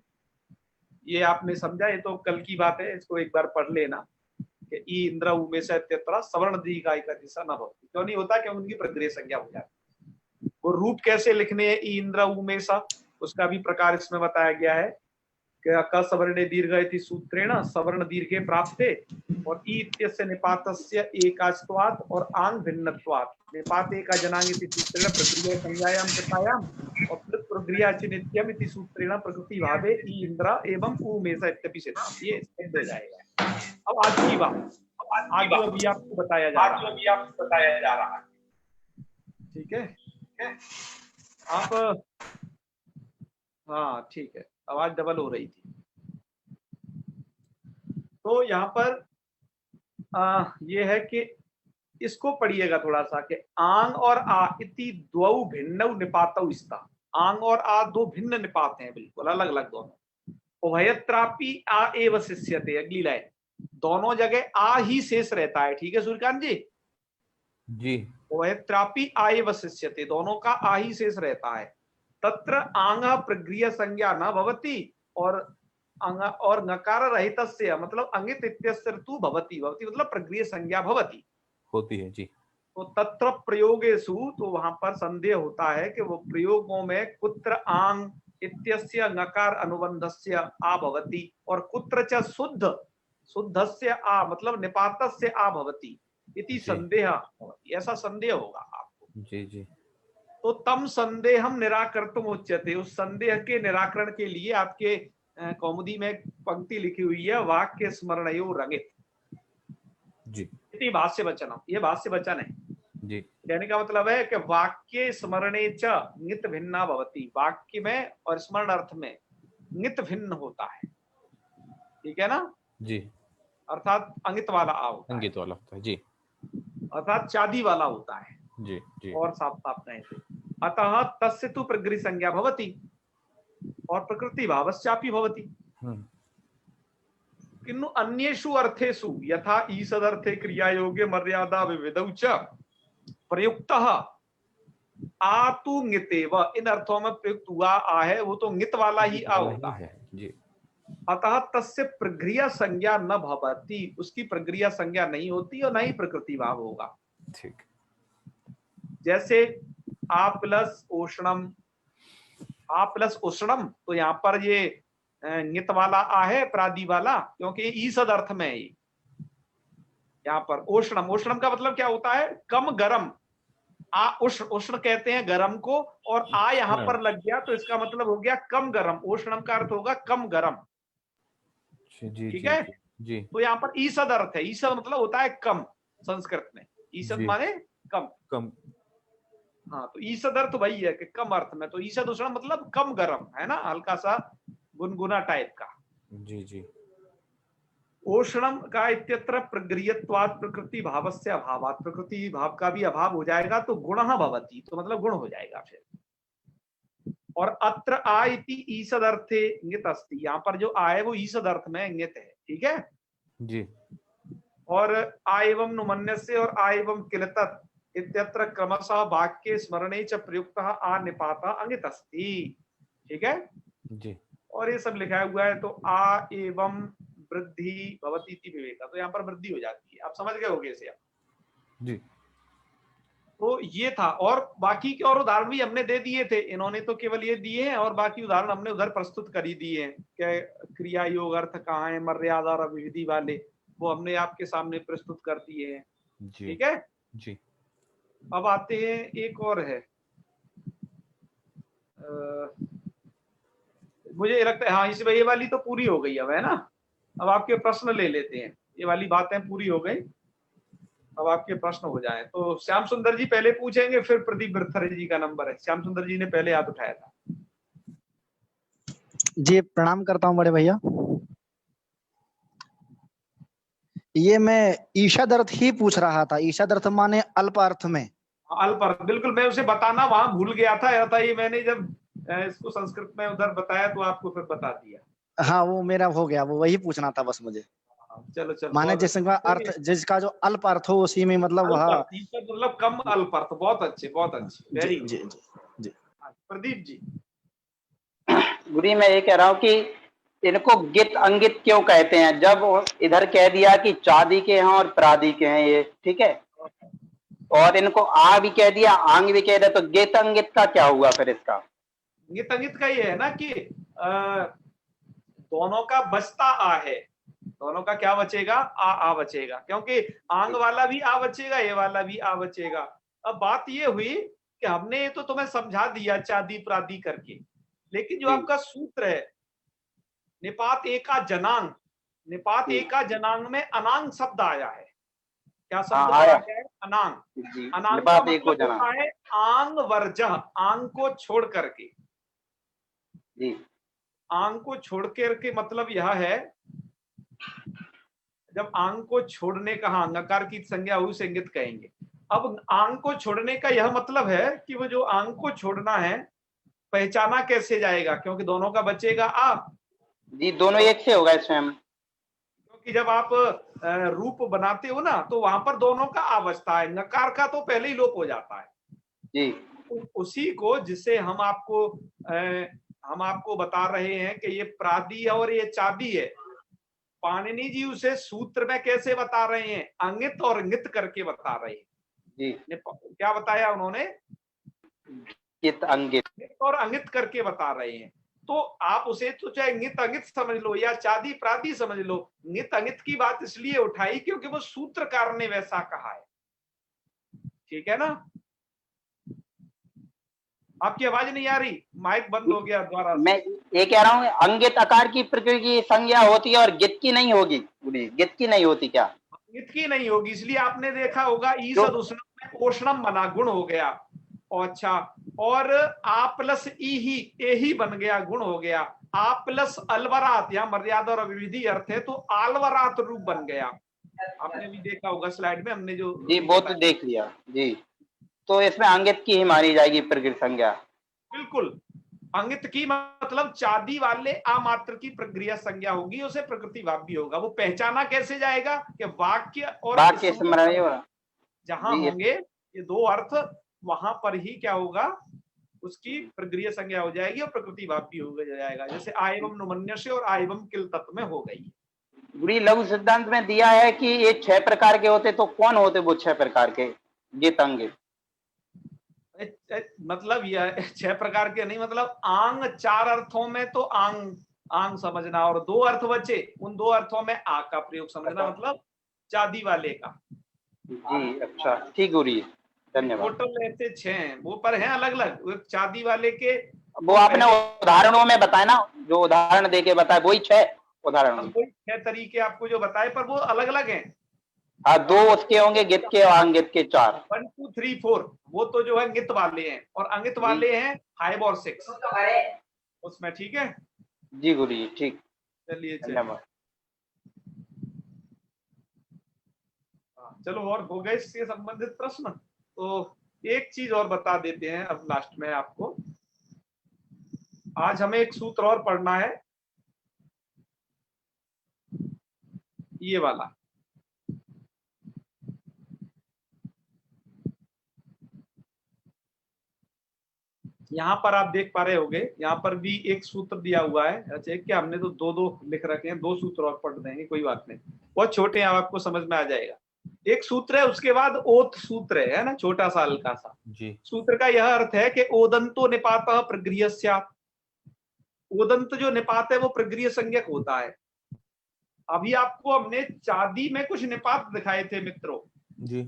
ये आपने समझा, ये तो कल की बात है, इसको एक बार पढ़ लेना कि ई इंद्र ऊ मेषा इत्यत्र सवर्ण दीर्घाई का दिशा न भवति, क्यों नहीं होता, क्योंकि उनकी प्रक्रिया संज्ञा हो जाती। वो रूप कैसे लिखने हैं ई इंद्र ऊ मेषा, उसका भी प्रकार इसमें बताया गया है कि क सवर्णे दीर्घ इति सूत्रेण सवर्ण दीर्घे प्राप्ते, और ई इत्यस्य निपातस्य एकाच्त्वात् और आंग भिन्नत्वात्, निपात एका जनांग इति सूत्रेण प्रक्रिया संज्ञायां कृतायां और प्रक्रिया च नित्यम इति सूत्रेण प्रकृति भावे ई इंद्र एवं ऊ मेषा इत्यपि सिद्धम्। ये सिद्ध हो जाएगा। अब आज की बात, आज जो अभी आपको बताया जा रहा है, ठीक है आप, हाँ ठीक है, आवाज डबल हो रही थी। तो यहाँ पर ये है कि इसको पढ़िएगा थोड़ा सा कि आंग और आ इति द्वौ भिन्नौ निपातौ स्था, आंग और आ दो भिन्न निपात हैं, बिल्कुल अलग अलग दोनों। उभयत्रापि आ एव शिष्यते, अगली लाइन, दोनों जगह आ ही शेष रहता है, ठीक है सूर्यकांत जी। उभयत्रापि आ एव शिष्यते, दोनों का आ ही शेष रहता है। तत्र आंग प्रक्रिया संज्ञा न भवति, और नकार रहितस्य मतलब अंगित इत्यस्य तु भवति, भवति मतलब प्रक्रिया संज्ञा भवति, होती है जी। तो तत्र प्रयोगेषु, तो वहां पर संदेह होता है कि वो प्रयोगों में कुत्र आंग इत्यस्य नकार अनुबंधस्य आ भवति और कुत्र च शुद्ध शुद्धस्य आ मतलब निपातस्य आ भवति इति संदेह, ऐसा संदेह होगा आपको। जी जी। तो तम संदेहम निराकर्तुम उच्यते, उस संदेह के निराकरण के लिए आपके कौमुदी में एक पंक्ति लिखी हुई है, वाक्य स्मरणयो रंगित जी, इति भाष्य वचनम, ये भाष्य वचन है जी। कहने का मतलब है कि वाक्य स्मरणे च नित भिन्ना भवति, वाक्य में और स्मरण अर्थ में नित भिन्न होता है, ठीक है ना जी, अर्थात अंगित वाला आ होता है, अंगित वाला होता है जी, अर्थात चादी वाला होता है जी जी। और साफ साफ कहें तो अतः तस्य तु प्रकृति संज्ञा भवति और प्रकृति भावश्चापि भवति, किन्तु अन्येषु अर्थेषु यथा ईसदर्थे क्रिया योगे मर्यादा विविधौ च प्रयुक्तः आ तु ङितेव, इन अर्थों में प्रयुक्त हुआ आ है वो तो ङित वाला ही आ होता है जी। अतः तस्य प्रक्रिया संज्ञा न भवति, उसकी प्रक्रिया संज्ञा नहीं होती और न ही प्रकृति भाव होगा। ठीक, जैसे आ प्लस उष्णम, आ प्लस उष्णम, तो यहाँ पर ये नित वाला आ है प्रादि वाला, क्योंकि ये ईसद अर्थ में है। ये यहाँ पर उष्णम, उष्णम का मतलब क्या होता है? कम गरम। आ उष्ण, उष्ण कहते हैं गरम को, और आ यहाँ पर लग गया तो इसका मतलब हो गया कम गरम। उष्णम का अर्थ होगा कम गरम। ठीक है जी। तो यहाँ पर ईसद अर्थ है। ईसद मतलब होता है कम, संस्कृत में ईसद माने कम। कम। हाँ, तो ईसद अर्थ वही है कि कम अर्थ में। तो ईसद उष्ण मतलब कम गरम, है ना, हल्का सा गुनगुना टाइप का। जी जी। उष्णम का इत्यत्र प्रगृह्यत्वात् प्रकृति भावस्य अभावात्, प्रकृति भाव का भी अभाव हो जाएगा तो गुणः भवति, तो मतलब गुण हो जाएगा फिर। और अत्र आ इति ईसद अर्थे इंगित अस्ति, यहाँ पर जो आ है वो ईसद अर्थ में इंगित है। ठीक है जी। और आ एवं नुमन्यस्य और आ एवं किलतत् इत्यत्र क्रमशः वाक्ये स्मरणे च प्रयुक्तः आ निपातः अंगित अस्ति। ठीक है जी। और ये सब लिखा हुआ है। तो आ एवं वृद्धि भवति इति विवेका, तो यहाँ पर वृद्धि हो जाती है। आप समझ गए होगे इसे? जी। तो ये था, और बाकी के और उदाहरण भी हमने दे दिए थे। इन्होंने तो केवल ये दिए हैं, और बाकी उदाहरण हमने उधर प्रस्तुत कर ही दिए हैं। क्या क्रिया योग अर्थ कहाँ है, मर्यादा और अभिविधि वाले, वो हमने आपके सामने प्रस्तुत कर दिए हैं। ठीक है जी। अब आते हैं, एक और है, मुझे लगता है हाँ, इस ये वाली तो पूरी हो गई अब, है ना। अब आपके प्रश्न ले लेते हैं, ये वाली बातें पूरी हो गई, अब आपके प्रश्न हो जाएं। तो श्याम सुंदर जी पहले पूछेंगे, फिर प्रदीप बिरथरे जी का नंबर है। श्याम सुंदर जी ने पहले हाथ उठाया था। जी प्रणाम करता हूँ बड़े भैया। ये मैं ईशद अर्थ ही पूछ रहा था। ईशद अर्थ माने अल्प अर्थ में। अल्प अर्थ, बिल्कुल। मैं उसे बताना वहां भूल गया था ये मैंने जब इसको संस्कृत में उधर बताया तो आपको फिर बता दिया। हाँ वो मेरा हो गया, वो वही पूछना था बस मुझे। चलो चलो, माने जिसका अर्थ, जिसका जो अल्प अर्थ हो उसी में मतलब वह मतलब कम अल्प अर्थ। बहुत अच्छे, बहुत अच्छे, वेरी जी गुड। जी जी। प्रदीप जी। गुरु मैं ये कह रहा हूँ कि इनको गित अंगित क्यों कहते हैं? जब इधर कह दिया कि चादी के हैं और प्रादी के हैं ये, ठीक है, और इनको आ भी कह दिया, आंग भी कह दिया, तो गित अंगित का क्या हुआ फिर इसका? गित अंगित का ये है ना कि दोनों का बचता आ है, दोनों का क्या बचेगा? आ बचेगा, क्योंकि आंग वाला भी आ बचेगा, ये वाला भी आ बचेगा। अब बात ये हुई कि हमने ये तो तुम्हें समझा दिया चादी प्रादी करके, लेकिन जो आपका सूत्र है निपात एका जनांग, निपात एका जनांग में अनांग शब्द आया है। क्या शब्द आया है? अनांग। अनांग का मतलब होता है आंग वर्जह, आंग को छोड़ करके। आंग को छोड़ करके मतलब यह है, जब आंग को छोड़ने का, हाँ, अंगाकार की संज्ञा हुई से इंगित कहेंगे। अब आंग को छोड़ने का यह मतलब है कि वो जो आंग को छोड़ना है पहचाना कैसे जाएगा, क्योंकि दोनों का बचेगा आ जी, दोनों एक से होगा इसमें। क्योंकि जब आप रूप बनाते हो ना तो वहां पर दोनों का आ बचता है, नकार का तो पहले ही लोप हो जाता है जी। उसी को, जिसे हम आपको बता रहे हैं कि ये प्रादी और ये चादी है। पाणिनि जी उसे सूत्र में कैसे बता रहे हैं? अंगित और इंगित करके बता रहे हैं जी। क्या बताया उन्होंने? गित अंगित और अंगित करके बता रहे हैं। तो आप उसे तो चाहे इंगित अंगित समझ लो या चादी प्रादी समझ लो। इंगित अंगित की बात इसलिए उठाई क्योंकि वो सूत्रकार ने वैसा कहा है। ठीक है ना? आपकी आवाज नहीं आ रही, माइक बंद हो गया द्वारा। मैं ये कह रहा हूँ अंगित आकार की प्रकृति की संज्ञा होती है और गित की नहीं होगी। गित की नहीं होती क्या? गित की नहीं होगी, इसलिए आपने देखा होगा ईसद उष्णम में ओष्णम बना, गुण हो गया। अच्छा, और आ प्लस ई ही ए ही बन गया, गुण हो गया। आ प्लस अलवरात, यहाँ मर्यादा और अभिविधि अर्थ है तो आलवरात रूप बन गया। आपने भी देखा होगा स्लाइड में हमने जो जी, वो तो देख लिया जी। तो इसमें अंगित की ही मानी जाएगी प्रकृति संज्ञा। बिल्कुल, अंगित की मतलब चादी वाले आ मात्र की प्रक्रिया संज्ञा होगी, उसे प्रकृति भाव भी होगा। वो पहचाना कैसे जाएगा कि वाक्य और वाक्य स्मरण जहां होंगे ये दो अर्थ, वहां पर ही क्या होगा? उसकी प्रक्रिया संज्ञा हो जाएगी और प्रकृति भाव भी हो जाएगा। जैसे आ एवं नुमन्य से और आ एवं किल तत्व में हो गई। गुरु लघु सिद्धांत में दिया है कि ये 6 प्रकार के होते, तो कौन होते वो 6 प्रकार के गित अंगित? मतलब यह 6 प्रकार के नहीं, मतलब आंग 4 अर्थों में तो आंग आंग समझना, और 2 अर्थ बचे, उन 2 अर्थों में आ का प्रयोग समझना, मतलब चांदी वाले का। जी अच्छा, ठीक गुरुजी, धन्यवाद। टोटल ऐसे 6 हैं, वो पर हैं अलग अलग। चांदी वाले के वो आपने उदाहरणों में बताया ना, जो उदाहरण देके बताया वही 6 उदाहरण। कोई 6 तरीके आपको जो बताए, पर वो अलग अलग हैं। हाँ, 2 उसके होंगे गित के और अंगित के 4। 1 2 3 4 वो तो जो है गित वाले हैं, और अंगित वाले हैं 5 और 6 उसमें। ठीक है जी गुरुजी, ठीक, चलिए धन्यवाद। चलो, और हो गए इससे संबंधित प्रश्न। तो एक चीज और बता देते हैं अब लास्ट में आपको। आज हमें एक सूत्र और पढ़ना है, ये वाला। यहाँ पर आप देख पा रहे होंगे, यहाँ पर भी एक सूत्र दिया हुआ है। अच्छा, क्या हमने तो 2-2 लिख रखे हैं, 2 सूत्र और पढ़ देंगे, कोई बात नहीं, बहुत छोटे हैं, आपको समझ में आ जाएगा। एक सूत्र है, उसके बाद ओत सूत्र है ना, छोटा सा हल्का सा जी। सूत्र का यह अर्थ है कि ओदंतो निपातः प्रगृह्य स्यात्। ओदंत जो निपात है वो प्रगृह्य संज्ञक होता है। अभी आपको हमने चांदी में कुछ निपात दिखाए थे मित्रों जी।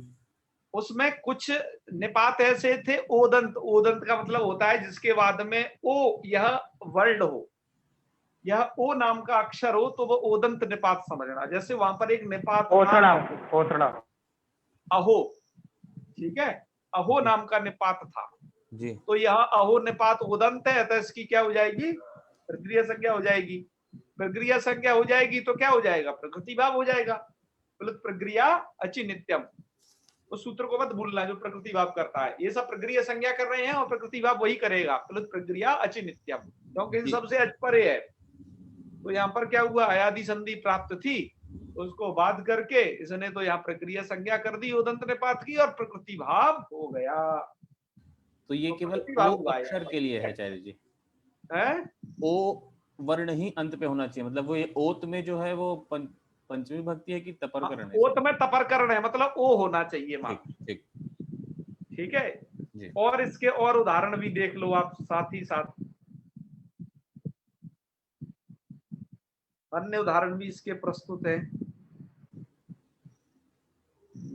उसमें कुछ निपात ऐसे थे ओदंत। ओदंत का मतलब होता है जिसके बाद में ओ यह वर्ड हो, यह ओ नाम का अक्षर हो, तो वो ओदंत निपात समझना। जैसे वहां पर एक निपात अहो, ठीक है, अहो नाम का निपात था जी। तो यह अहो निपात ओदंत है, तो इसकी क्या हो जाएगी, प्रक्रिया संज्ञा हो जाएगी। प्रक्रिया संज्ञा हो जाएगी तो क्या हो जाएगा, प्रकृति भाव हो जाएगा। प्रक्रिया अचि नित्यम, उस सूत्र को मत भूलना जो प्रकृति भाव करता है। ये सब प्रक्रिया संज्ञा कर रहे हैं और प्रकृति भाव वही करेगा, प्रक्रिया अचि नित्यम, क्योंकि इन सबसे अचपरे है। तो यहाँ पर क्या हुआ, अयादि संधि प्राप्त थी, उसको बाध करके इसने तो यहाँ प्रक्रिया संज्ञा कर दी, उदंत निपात की, और प्रकृति भाव हो गया। तो ये तो केवल ओ अक्षर के लिए है चार्य जी, है ओ वर्ण ही अंत पे होना चाहिए, मतलब वो ये ओत में जो है वो पंचमी भक्ति है कि तपरकरण है? ओत में तपरकरण है, मतलब ओ होना चाहिए मां। ठीक ठीक है जी। और इसके और उदाहरण भी देख लो आप साथ ही साथ, अन्य उदाहरण भी इसके प्रस्तुत है।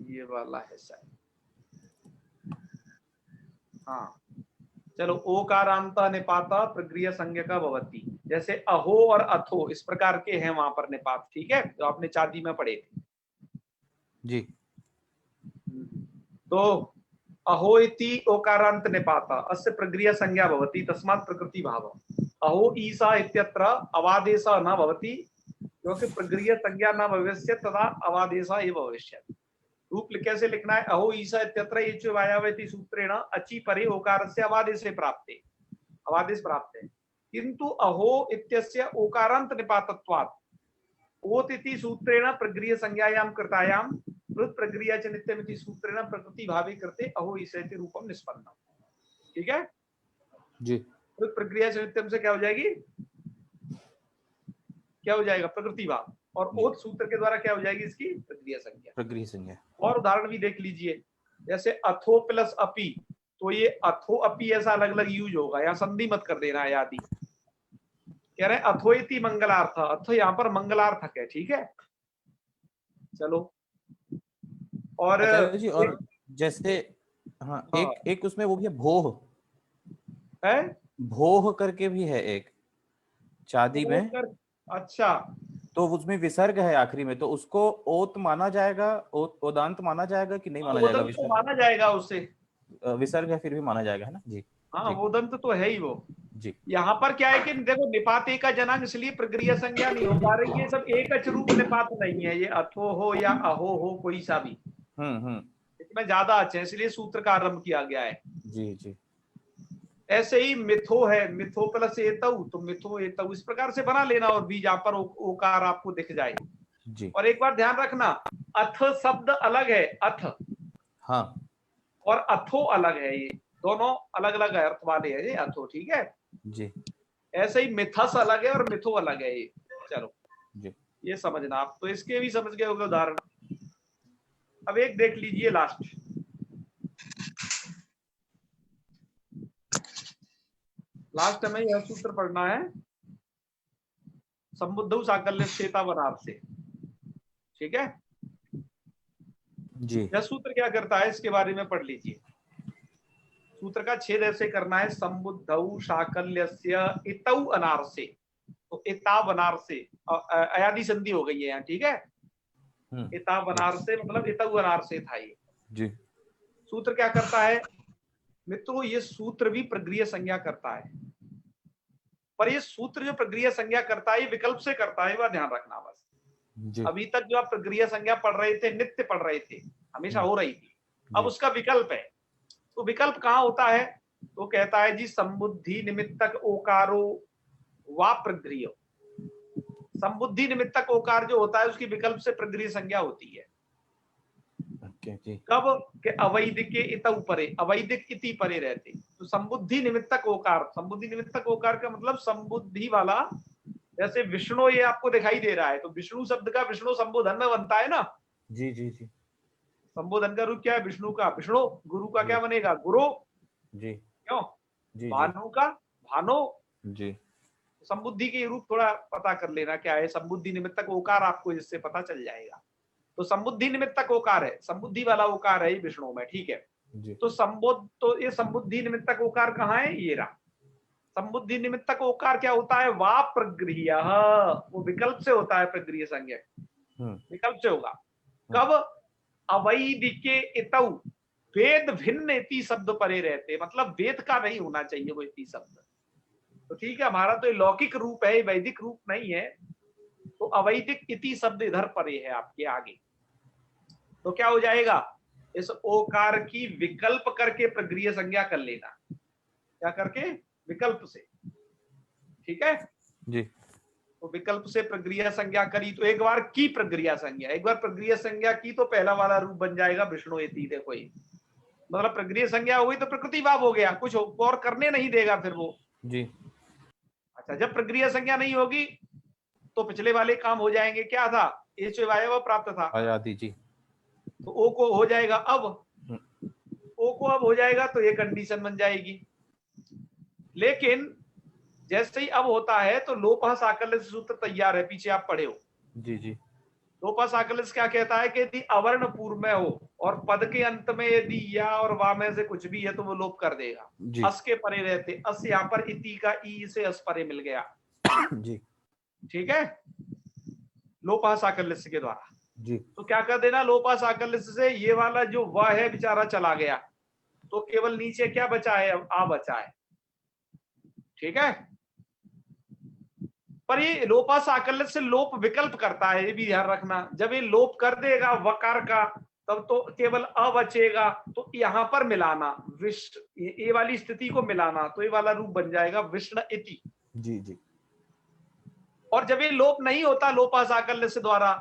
ये वाला है शायद, हाँ चलो। ओकारांता निपाता प्रक्रिया संज्ञका भवती, जैसे अहो और अथो इस प्रकार के हैं वहां पर निपात। ठीक है, जो आपने चांदी में पढ़े थे जी। तो अहो इति ओकारांत निपाता अस्य प्रक्रिया संज्ञा भवती तस्मात् प्रकृति भाव। अहो ईसा इत्यत्र अवादेश न भवति, क्योंकि प्रक्रिया संज्ञा न भविष्यत् तदा अवादेश एव भविष्यत्। रूप कैसे लिखना है, अहो ईसा इत्यत्र एच वायावति सूत्रेण अचि परे ओकारस्य अवादेशे प्राप्ते, अवादेश प्राप्त है, किंतु अहो इत्यस्य ओकारांत निपातत्वात् ओत इति सूत्रेण प्रक्रिया संज्ञायां कृतायां कृत प्रक्रिया च नित्यमिति सूत्रेण प्रकृति भावे करते अहो ईसा इति रूपम निष्पन्नम। ठीक है जी। कृत प्रक्रिया च नित्यम से क्या हो जाएगी, क्या हो जाएगा, प्रकृति भाव, और ओत सूत्र के द्वारा क्या हो जाएगी, इसकी प्रक्रिया संज्ञा। प्रक्रिया संज्ञा। और उदाहरण भी देख लीजिए, जैसे अथो प्लस अपी, तो ये अथो अपी ऐसा अलग अलग यूज होगा, यहाँ संधि मत कर देना है आदि। कह रहे हैं अथोइति मंगलार्थ, अथो यहाँ पर मंगलार्थक है। ठीक है चलो और जी, और जैसे हाँ, एक उसमें वो भी है भोह है, भोह करके भी है एक चांदी में। अच्छा, तो उसमें विसर्ग है आखिरी में, तो उसको ओत माना जाएगा, ओदांत माना जाएगा कि नहीं माना जाएगा? विसर्ग माना जाएगा उससे, विसर्ग है फिर भी माना जाएगा, है ना जी? हाँ ओदंत तो है ही वो जी। यहाँ पर क्या है कि देखो निपात एक का जनांग, इसलिए प्रक्रिया संज्ञा नहीं हो पा रही है। सब एक अचरूप निपात नहीं है, ये अथो हो या अहो हो कोई सा भी, इसमें ज्यादा अच्छे, इसलिए सूत्र का आरंभ किया गया है। जी जी। ऐसे ही मिथो है, मिथो प्लस एतऊ, तो मिथो एतऊ इस प्रकार से बना लेना, और बीज यहाँ पर ओकार आपको दिख जाए जी। और एक बार ध्यान रखना, अथ शब्द अलग है, अथ हाँ, और अथो अलग है, ये दोनों अलग अलग अर्थ वाले हैं ये अथो। ठीक है जी। ऐसे ही मिथस अलग है और मिथो अलग है ये। चलो जी। ये समझना आप, तो इसके भी समझ गए होंगे उदाहरण। अब एक देख लीजिए लास्ट, लास्ट में यह सूत्र पढ़ना है, संबुद्धौ साकल्यस्येता वनार्थ से। ठीक है जी। यह सूत्र क्या करता है इसके बारे में पढ़ लीजिए। सूत्र का छेद ऐसे करना है, संबुद्धौ साकल्यस्य इतौ अनार्से। तो इता वनार्से अयादि संधि हो गई है यहाँ। ठीक है इता वनार्से मतलब इतौ अनार्से था ये जी। सूत्र क्या करता है मित्रों, ये सूत्र भी प्रगृह्य संज्ञा करता है, पर ये सूत्र जो प्रगृह्य संज्ञा करता है ये विकल्प से करता है, वह ध्यान रखना बस। जी। अभी तक जो आप प्रगृह्य संज्ञा पढ़ रहे थे, नित्य पढ़ रहे थे, हमेशा हो रही थी, अब उसका विकल्प है। तो विकल्प कहाँ होता है? तो कहता है जी संबुद्धि निमित्तक ओकारो वा प्रगृह्य। संबुद्धि निमित्तक ओकार जो होता है उसकी विकल्प से प्रगृह्य संज्ञा होती है। जी। कब के अवैधिक के इतौ परे, अवैधिक इति परे रहते। तो संबुद्धि निमित्तक ओकार, संबुद्धि निमित्तक ओकार का मतलब संबुद्धि वाला, जैसे विष्णु ये आपको दिखाई दे रहा है, तो विष्णु शब्द का विष्णु संबोधन में बनता है ना। जी जी जी। संबोधन का रूप क्या है? विष्णु का विष्णु, गुरु का क्या बनेगा? गुरु। जी। क्यों? जी। भानु का भानो। जी। संबुद्धि के रूप थोड़ा पता कर लेना क्या है। संबुद्धि निमित्तक ओकार आपको इससे पता चल जाएगा। तो संबुद्धि निमित्तक ओकार है, संबुद्धि वाला ओकार है विष्णु में। ठीक है जी। तो संबुद्ध, तो ये संबुद्धि निमित्तक ओकार कहाँ है? ये रहा। संबुद्धि निमित्तक ओकार क्या होता है? वा प्रगृह्य, वो विकल्प से होता है प्रगृह्य संज्ञक, विकल्प से होगा। कब? अवैदिके इतौ, वेद भिन्न इति शब्द परे रहते, मतलब वेद का नहीं होना चाहिए वो इति शब्द। तो ठीक है, हमारा तो लौकिक रूप है, वैदिक रूप नहीं है, तो अवैदिक इति शब्द इधर परे है आपके आगे। तो क्या हो जाएगा? इस ओकार की विकल्प करके प्रगृह्य संज्ञा कर लेना। क्या करके? विकल्प से। ठीक है जी। तो विकल्प से प्रगृह्य संज्ञा करी, तो एक बार की प्रगृह्य संज्ञा, एक बार प्रगृह्य संज्ञा की तो पहला वाला रूप बन जाएगा विष्णु इति। देखो ये मतलब प्रगृह्य संज्ञा हुई तो प्रकृति भाव हो गया, कुछ और करने नहीं देगा फिर वो। जी। अच्छा, जब प्रगृह्य संज्ञा नहीं होगी तो पिछले वाले काम हो जाएंगे। क्या था? एच वायव प्राप्त था, आयादी जी। तो ओ को हो जाएगा अब, ओ को अब हो जाएगा तो ये कंडीशन बन जाएगी। लेकिन जैसे ही अब होता है तो लोपः साकल्य सूत्र तैयार है, पीछे आप पढ़े हो। जी जी। लोपः साकल्य क्या कहता है कि यदि अवर्ण पूर्व में हो और पद के अंत में यदि या और वा में से कुछ भी है तो वो लोप कर देगा। अस के परे रहते, अस यहाँ पर इति का ई से अस परे मिल गया। जी। ठीक है, लोपः साकल्य के द्वारा। जी। तो क्या कर देना? लोपः साकल्य से ये वाला जो वह है बेचारा चला गया, तो केवल नीचे क्या बचा है? आ बचा है। ठीक है, पर ये लोपा साकल्य से लोप विकल्प करता है, ये भी ध्यान रखना। जब ये लोप कर देगा वकार का तब तो केवल अ बचेगा, तो यहां पर मिलाना विष्ण, ये वाली स्थिति को मिलाना, तो ये वाला रूप बन जाएगा विष्ण इति। जी जी। और जब ये लोप नहीं होता लोपा साकल्य से द्वारा,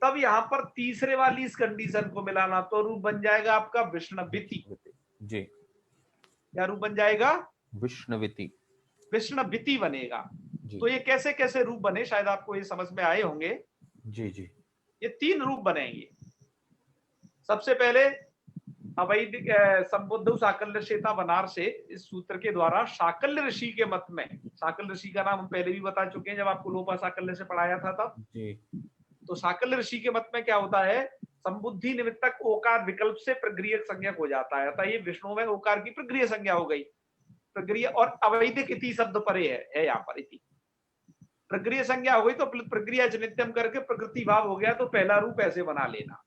तब यहां पर तीसरे वाली इस कंडीशन को मिलाना, तो रूप बन जाएगा आपका विष्णविति। जी। क्या रूप बन जाएगा? विष्णविति, विष्णविति बनेगा। जी। तो ये कैसे कैसे रूप बने शायद आपको ये समझ में आए होंगे। जी जी। ये तीन रूप बनेंगे। सबसे पहले अवैदिक संबुद्ध साकल्यशेता बनार से इस सूत्र के द्वारा शाकल्य ऋषि के मत में, शाकल्य ऋषि का नाम हम पहले भी बता चुके हैं जब आपको लोपा साकल्य से पढ़ाया था तब जी। तो शाकल्य ऋषि के मत में क्या होता है? संबुद्धि निमित्तक ओकार विकल्प से प्रगृह्य संज्ञक हो जाता है, अतः ये विष्णु में ओकार की प्रगृह्य संज्ञा हो गई। प्रगृह्य और अवैधिक इति शब्द परे है यहाँ पर इति। प्रगृह्य संज्ञा हो गई तो प्रक्रिया नित्यम करके प्रकृति भाव हो गया, तो पहला रूप ऐसे बना लेना।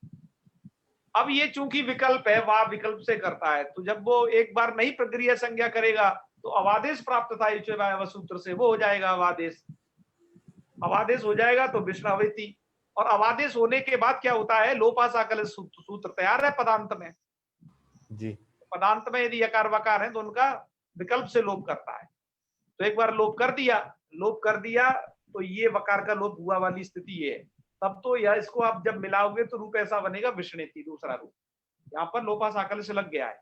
अब ये चूंकि विकल्प है, वाह विकल्प से करता है, तो जब वो एक बार नहीं प्रक्रिया संज्ञा करेगा तो अवादेश प्राप्त था सूत्र से, वो हो जाएगा अवादेश। अवादेश हो जाएगा तो विष्णुवृत्ति, और अवादेश होने के बाद क्या होता है? लोपा साकल्य सूत्र तैयार है पदांत में। जी। पदांत में यदि यकार वकार है तो उनका विकल्प से लोप करता है। तो एक बार लोप कर दिया तो ये वकार का लोप हुआ वाली स्थिति है, तब तो यह इसको आप जब मिलाओगे तो रूप ऐसा बनेगा विष्णेति, दूसरा रूप। यहाँ पर लोपा साकल्य से लग गया है,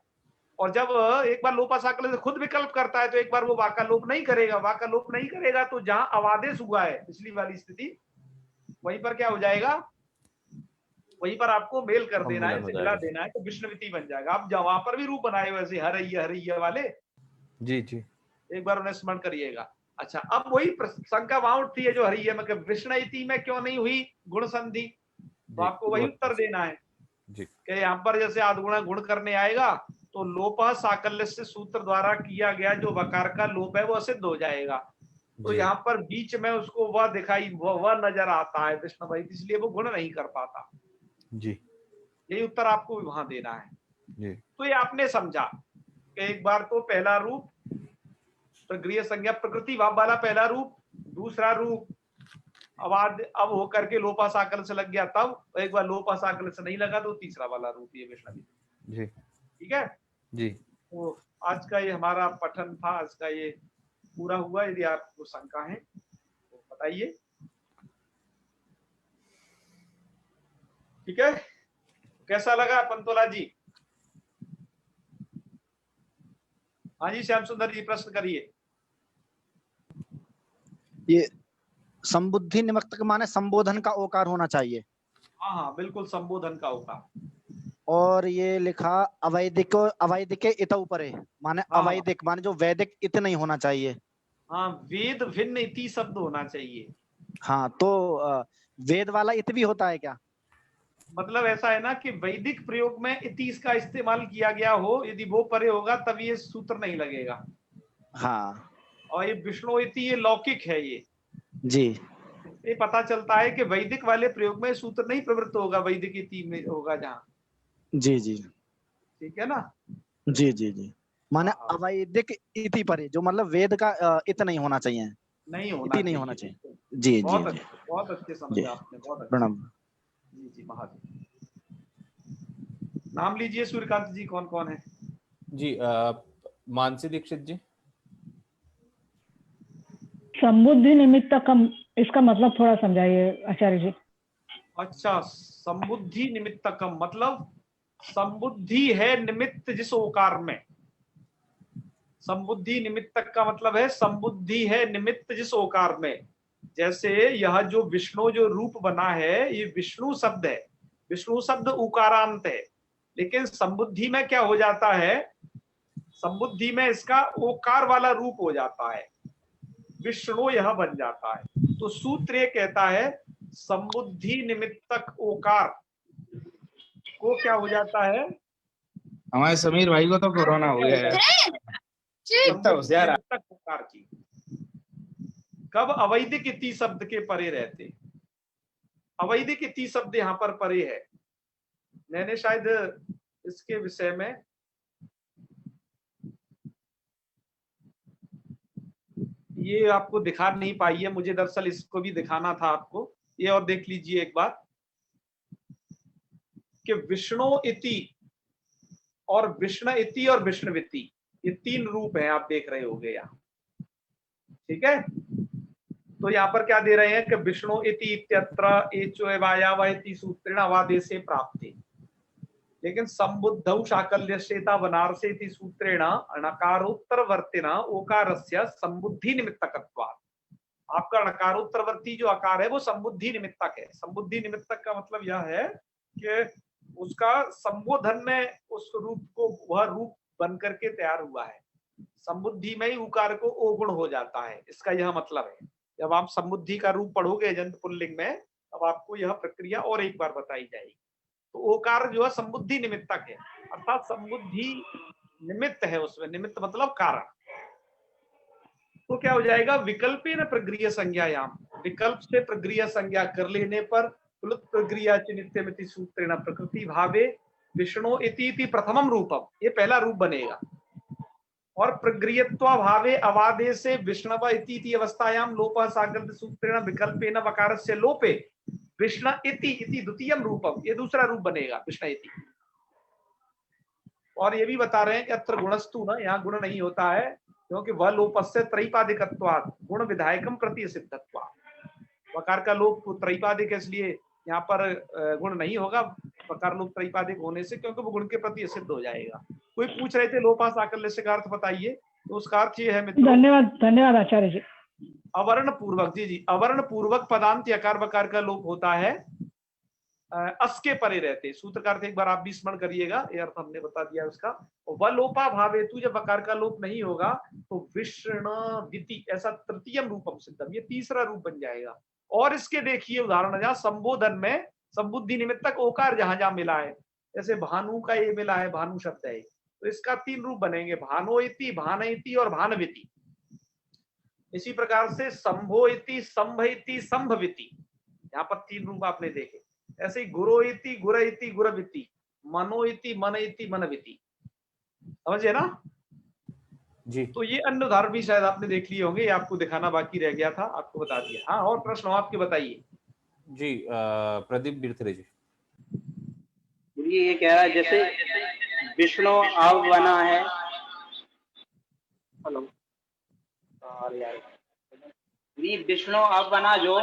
और जब एक बार लोपा साकल्य से खुद विकल्प करता है तो एक बार वो वाका लोप नहीं करेगा। वाका लोप नहीं करेगा तो जहां अवादेश हुआ है पिछली वाली स्थिति, वहीं पर क्या हो जाएगा? वहीं पर आपको मेल कर देना है, इसे मिला देना है, तो विष्णुविति बन जाएगा। आप वहां पर भी रूप बनाए वैसे हरैया हरैया वाले, जी जी, एक बार उन्हें स्मरण करिएगा। अच्छा, अब वही शंका वहां उठती है जो हरी है, मतलब विष्णु इति में क्यों नहीं हुई गुण संधि, तो आपको वही उत्तर देना है कि यहाँ पर जैसे आदगुणा गुण करने आएगा तो लोप साकल्य से सूत्र द्वारा किया गया जो वकार का लोप है वो असिद्ध हो जाएगा। तो यहाँ पर बीच में उसको वह दिखाई वह नजर आता है विष्णु भाई, इसलिए वो गुण नहीं कर पाता जी। यही उत्तर आपको भी वहां देना है जी। तो ये आपने समझा कि एक बार तो पहला रूप प्रगृह्य संज्ञा प्रकृति भाव वाला पहला रूप, दूसरा रूप अब होकर के लोपा साकल से लग गया, तब एक बार लोपा साकल से नहीं लगा तो तीसरा वाला रूप ये विष्णु जी। ठीक है जी। तो आज का ये हमारा पठन था, आज का ये पूरा हुआ। यदि आपको शंका है तो बताइए। ठीक है, कैसा लगा पंतोला जी? हाँ जी श्याम सुंदर जी प्रश्न करिए। ये संबुद्धि निमित्तक माने संबोधन का ओकार होना चाहिए। हाँ हाँ बिल्कुल, संबोधन का ओकार। और ये लिखा अवैदिक अवैदिक इत ऊपरे माने हाँ। अवैदिक माने जो वैदिक इत नहीं होना चाहिए। हाँ, वेद भिन्न इति शब्द होना चाहिए। हाँ, तो वेद वाला इत भी होता है क्या? मतलब ऐसा है ना कि वैदिक प्रयोग में इति का इस्तेमाल किया गया हो, यदि वो परे होगा तब ये सूत्र नहीं लगेगा। हाँ, और ये विष्णु इति ये लौकिक है ये जी। ये पता चलता है कि वैदिक वाले प्रयोग में सूत्र नहीं प्रवृत्त होगा, वैदिक इति में होगा जहाँ। जी जी ठीक है ना जी जी जी। माने अवैदिक इति परे जो मतलब वेद का इत नहीं होना चाहिए, नहीं होना इति नहीं होना चाहिए। जी बहुत जी अच्छे, बहुत अच्छे समझा आपने, बहुत अच्छे। प्रणाम जी जी महादेव। नाम लीजिए सूर्यकांत जी, कौन कौन है जी? मानसी दीक्षित जी। संबुद्धि निमित्तकम, इसका मतलब थोड़ा समझाइए आचार्य जी। अच्छा, संबुद्धि निमित्तकम मतलब संबुद्धि है निमित्त जिस ओकार में। संबुद्धि निमित्तक का मतलब है संबुद्धि है निमित्त जिस ओकार में। जैसे यह जो विष्णु जो रूप बना है ये विष्णु शब्द है, विष्णु शब्द उकारांत है, लेकिन संबुद्धि में क्या हो जाता है, संबुद्धि में इसका ओकार वाला रूप हो जाता है, विष्णु यह बन जाता है। तो सूत्र ये कहता है संबुद्धि निमित्तक ओकार को क्या हो जाता है, हमारे समीर भाई को तो कोरोना हो गया है। ओकार की कब अवैधिक इति शब्द के परे रहते, अवैधिक इति शब्द यहाँ पर परे है। मैंने शायद इसके विषय में ये आपको दिखा नहीं पाई है, मुझे दरअसल इसको भी दिखाना था आपको। ये और देख लीजिए एक बार कि विष्णु इति और विष्णु इति और विष्णुविति ये तीन रूप हैं, आप देख रहे होंगे यहाँ। ठीक है, तो यहाँ पर क्या दे रहे हैं कि विष्णु इति इत्यत्र एचो वायावति सूत्रेण अवादेशे प्राप्ते, लेकिन संबुद्धौ शाकल्यस्येता बनारसेति सूत्रेण अणकारोत्तरवर्तिना ओकारस्य संबुद्धि निमित्तकत्वात्। आपका नकारोत्तरवर्ती जो आकार है वो संबुद्धि निमित्तक है। संबुद्धि निमित्तक का मतलब यह है कि उसका संबोधन में उस रूप को वह रूप बन करके तैयार हुआ है। संबुद्धि में ही उकार को ओगुण हो जाता है, इसका यह मतलब है। जब आप संबुद्धि का रूप पढ़ोगे जंत पुल्लिंग में तब आपको यह प्रक्रिया और एक बार बताई जाएगी। तो ओकार जो है संबुद्धि निमित्तक है, अर्थात संबुद्धि निमित्त है, उसमें निमित्त मतलब कारण। तो क्या हो जाएगा, विकल्पेन प्रगृह्य संज्ञायाम, विकल्प से प्रगृह्य संज्ञा कर लेने पर प्लुत प्रगृह्य च नित्यमिति सूत्रेण प्रकृति भावे विष्णु इति प्रथमम रूपम, ये पहला रूप बनेगा। और प्रगृह्यत्वा भावे अवादेशे विष्णव इति अवस्थायाम लोपः साकल्य सूत्रेण विकल्पेन वकारस्य लोपे विष्णु इति द्वितीयम रूपम, ये दूसरा रूप बनेगा विष्णु इति। और ये भी बता रहे हैं कि अत्र गुणस्तु न, यहाँ गुण नहीं होता है क्योंकि वह लोपस्य त्रैपादिकत्वात् गुण विधायकम प्रति सिद्धत्वात्। वकार का लोप त्रैपादिक, इसलिए यहाँ पर गुण नहीं होगा वकार लोप त्रैपादिक होने से, क्योंकि वो गुण के प्रति सिद्ध हो जाएगा। कोई पूछ रहे थे लोपा साकल्य से का अर्थ बताइए, तो उसका अर्थ ये है मित्रों। धन्यवाद, धन्यवाद आचार्य जी। अवर्ण पूर्वक, जी जी, अवर्ण पूर्वक पदांत यकार वकार का लोप होता है अस के परे रहते। सूत्र का अर्थ एक बार आप भी स्मरण करिएगा, ये अर्थ हमने बता दिया उसका। व लोपा भावेतु, जब वकार का लोप नहीं होगा तो विष्णविति, ऐसा तृतीयम रूपम सिद्धम, ये तीसरा रूप बन जाएगा। और इसके देखिए उदाहरण, जहां संबोधन में संबुद्धि निमित्तक ओकार जहां जहां मिला है, जैसे भानु का ये मिला है, भानु शब्द है, तो इसका 3 रूप बनेंगे, भानोइति, भानइति और भानविति। इसी प्रकार से संभोइति, संभइति, संभविति, यहाँ पर 3 रूप आपने देखे। ऐसे ही गुरोइति, गुरइति, गुरविति, मनोइति, मनइति, मनविति। समझे ना जी? तो ये अन्य उदाहरण भी शायद आपने देख लिए होंगे, ये आपको दिखाना बाकी रह गया था, आपको बता दिया। हाँ, और प्रश्न हो आपके, बताइए जी। प्रदीप बिरथरे जी। ये कह रहा है जैसे विष्णु आव बना है, हेलो ये विष्णु आव बना जो,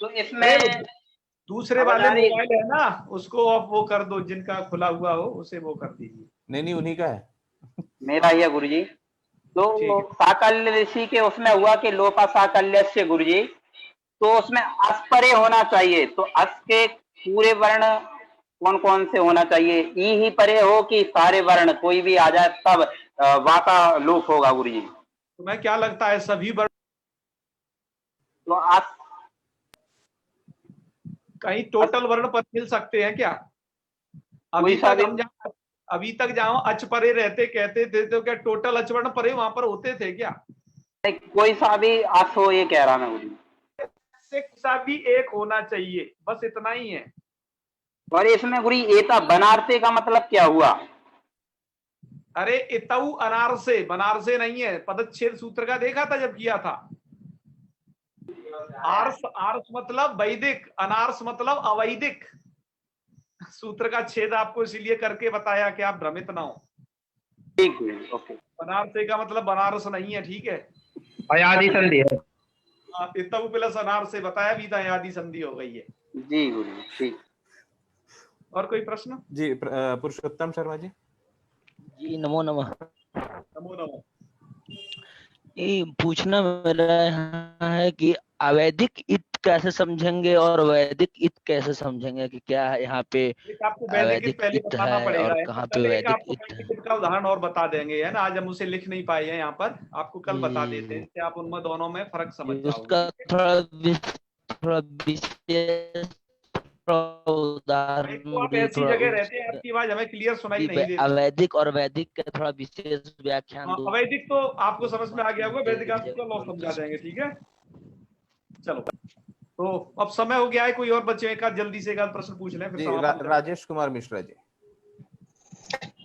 तो इसमें दूसरे वाले मोबाइल है ना, उसको आप वो कर दो, जिनका खुला हुआ हो उसे वो कर दीजिए। नहीं, उन्हीं का है, मेरा ही है गुरुजी। तो साकल्य ऋषि के उसमें हुआ कि लोपा साकल्य से गुरुजी, तो उसमें अस परे होना चाहिए, तो अस के पूरे वर्ण कौन कौन से होना चाहिए? ई ही परे हो कि सारे वर्ण कोई भी आ जाए तब वा का लोप होगा गुरुजी? तुम्हें क्या लगता है सभी वर्ण? तो अस कहीं टोटल वर्ण पद मिल सकते हैं क्या? अभी तक जहां अच परे रहते कहते थे, तो क्या टोटल अच वर्ण परे वहां पर होते थे क्या? कोई सा भी अस हो, ये कह रहा मैं गुरुजी। सा भी एक होना चाहिए, बस इतना ही है। और इसमें गुरुजी एता बनारसे का मतलब क्या हुआ? अरे इतऊ अनारसे, बनारसे नहीं है, पदच्छेद सूत्र का देखा था जब किया था। आर्स, आर्स मतलब वैदिक, अनार्स मतलब अवैदिक। सूत्र का छेद आपको इसीलिए करके बताया कि आप भ्रमित ना हो। ठीक है, ओके। बनारसे का मतलब बनारस नहीं है, ठीक है, अयादि संधि है। इतऊ प्लस अनारसे बताया भी था, अयादि संधि हो गई है। जी गुरु, ठीक। और कोई प्रश्न? जी, पुरुषोत्तम शर्मा जी। जी नमो नमः। नमो नमः। ये पूछना मेरा यहाँ है कि अवैधिक इत कैसे समझेंगे और वैदिक इत कैसे समझेंगे, कि क्या है यहाँ पे आपको वैदिक पहले इत बताना है पड़ेगा, और कहाँ पे वैदिक इत का उदाहरण और बता देंगे, है ना। आज हम उसे लिख नहीं पाए हैं यहाँ पर, आपको कल बता देते हैं कि आप उनमें दोनों में फर्क समझ जाओगे। उसका थोड़ा विशेष उदाहरण, आप ऐसी जगह रहते हैं, आपकी आवाज हमें क्लियर सुनाई नहीं देती। अवैधिक और वैदिक का थोड़ा विशेष व्याख्यान दो। अवैधिक तो आपको समझ में आ गया होगा, वैदिक आपको लॉ समझा देंगे, ठीक है। चलो, तो अब समय हो गया है, कोई और बच्चे एक जल्दी से एक प्रश्न पूछ लें, फिर राजेश कुमार मिश्रा जी।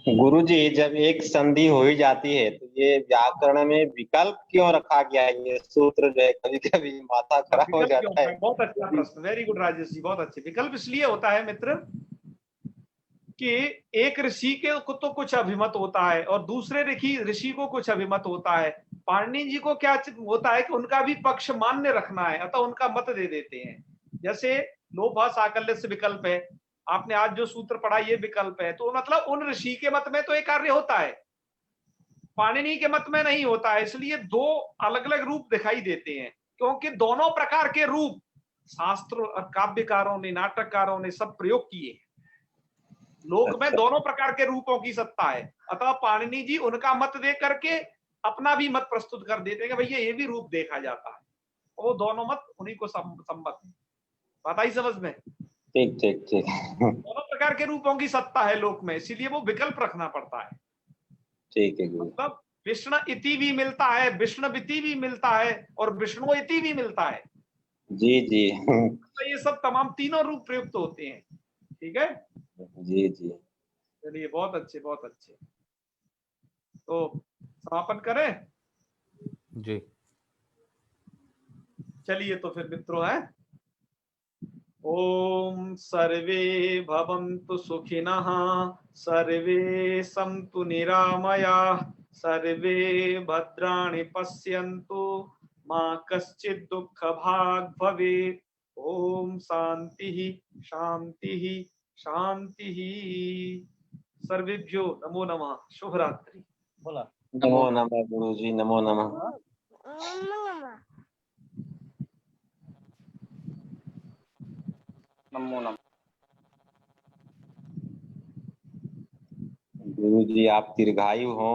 गुरुजी, जब एक संधि हो ही जाती है तो ये व्याकरण में विकल्प क्यों रखा गया है? ये सूत्र जो है कभी कभी माथा खराब हो जाता है। बहुत अच्छा प्रश्न, वेरी गुड राजेश जी, बहुत अच्छे। विकल्प इसलिए होता है मित्र कि एक ऋषि के को तो कुछ अभिमत होता है और दूसरे ऋषि को कुछ अभिमत होता है। पाणिनि जी को क्या होता है कि उनका भी पक्ष मान्य रखना है, अतः उनका मत दे देते हैं। जैसे लोभा साकल्य से विकल्प है, आपने आज जो सूत्र पढ़ा ये विकल्प है, तो मतलब उन ऋषि के मत में तो एक कार्य होता है, पाणिनि के मत में नहीं होता है। इसलिए दो अलग अलग रूप दिखाई देते हैं, क्योंकि दोनों प्रकार के रूप शास्त्र और काव्यकारों ने, नाटककारों ने सब प्रयोग किए। लोक में दोनों प्रकार के रूपों की सत्ता है, अतः पाणिनि जी उनका मत दे करके अपना भी मत प्रस्तुत कर देते हैं कि भैया ये भी रूप देखा जाता है। वो दोनों मत उन्हीं को सम्मत है। बात आई समझ में? ठीक ठीक ठीक। दोनों प्रकार के रूपों की सत्ता है लोक में, इसीलिए वो विकल्प रखना पड़ता है। ठीक है, मतलब विष्णु इति भी मिलता है, विष्णुविति भी मिलता है और विष्णु इति भी मिलता है। जी जी। तो ये सब तमाम तीनों रूप प्रयुक्त होते हैं, ठीक है जी जी। चलिए, बहुत अच्छे बहुत अच्छे। तो समापन करें जी। चलिए तो फिर मित्रों है, ओम सर्वे भवन्तु सुखिनः, सर्वे सन्तु निरामयाः, सर्वे भद्राणि पश्यन्तु, मा कश्चित् दुःखभाग् भवेत्। ओम शांति शांति शांति। सर्वेभ्यो नमो नमः। शुभ रात्रि। बोला नमो नमः गुरुजी, नमो नमः। नमो नमः। गुरु जी आप दीर्घायु हो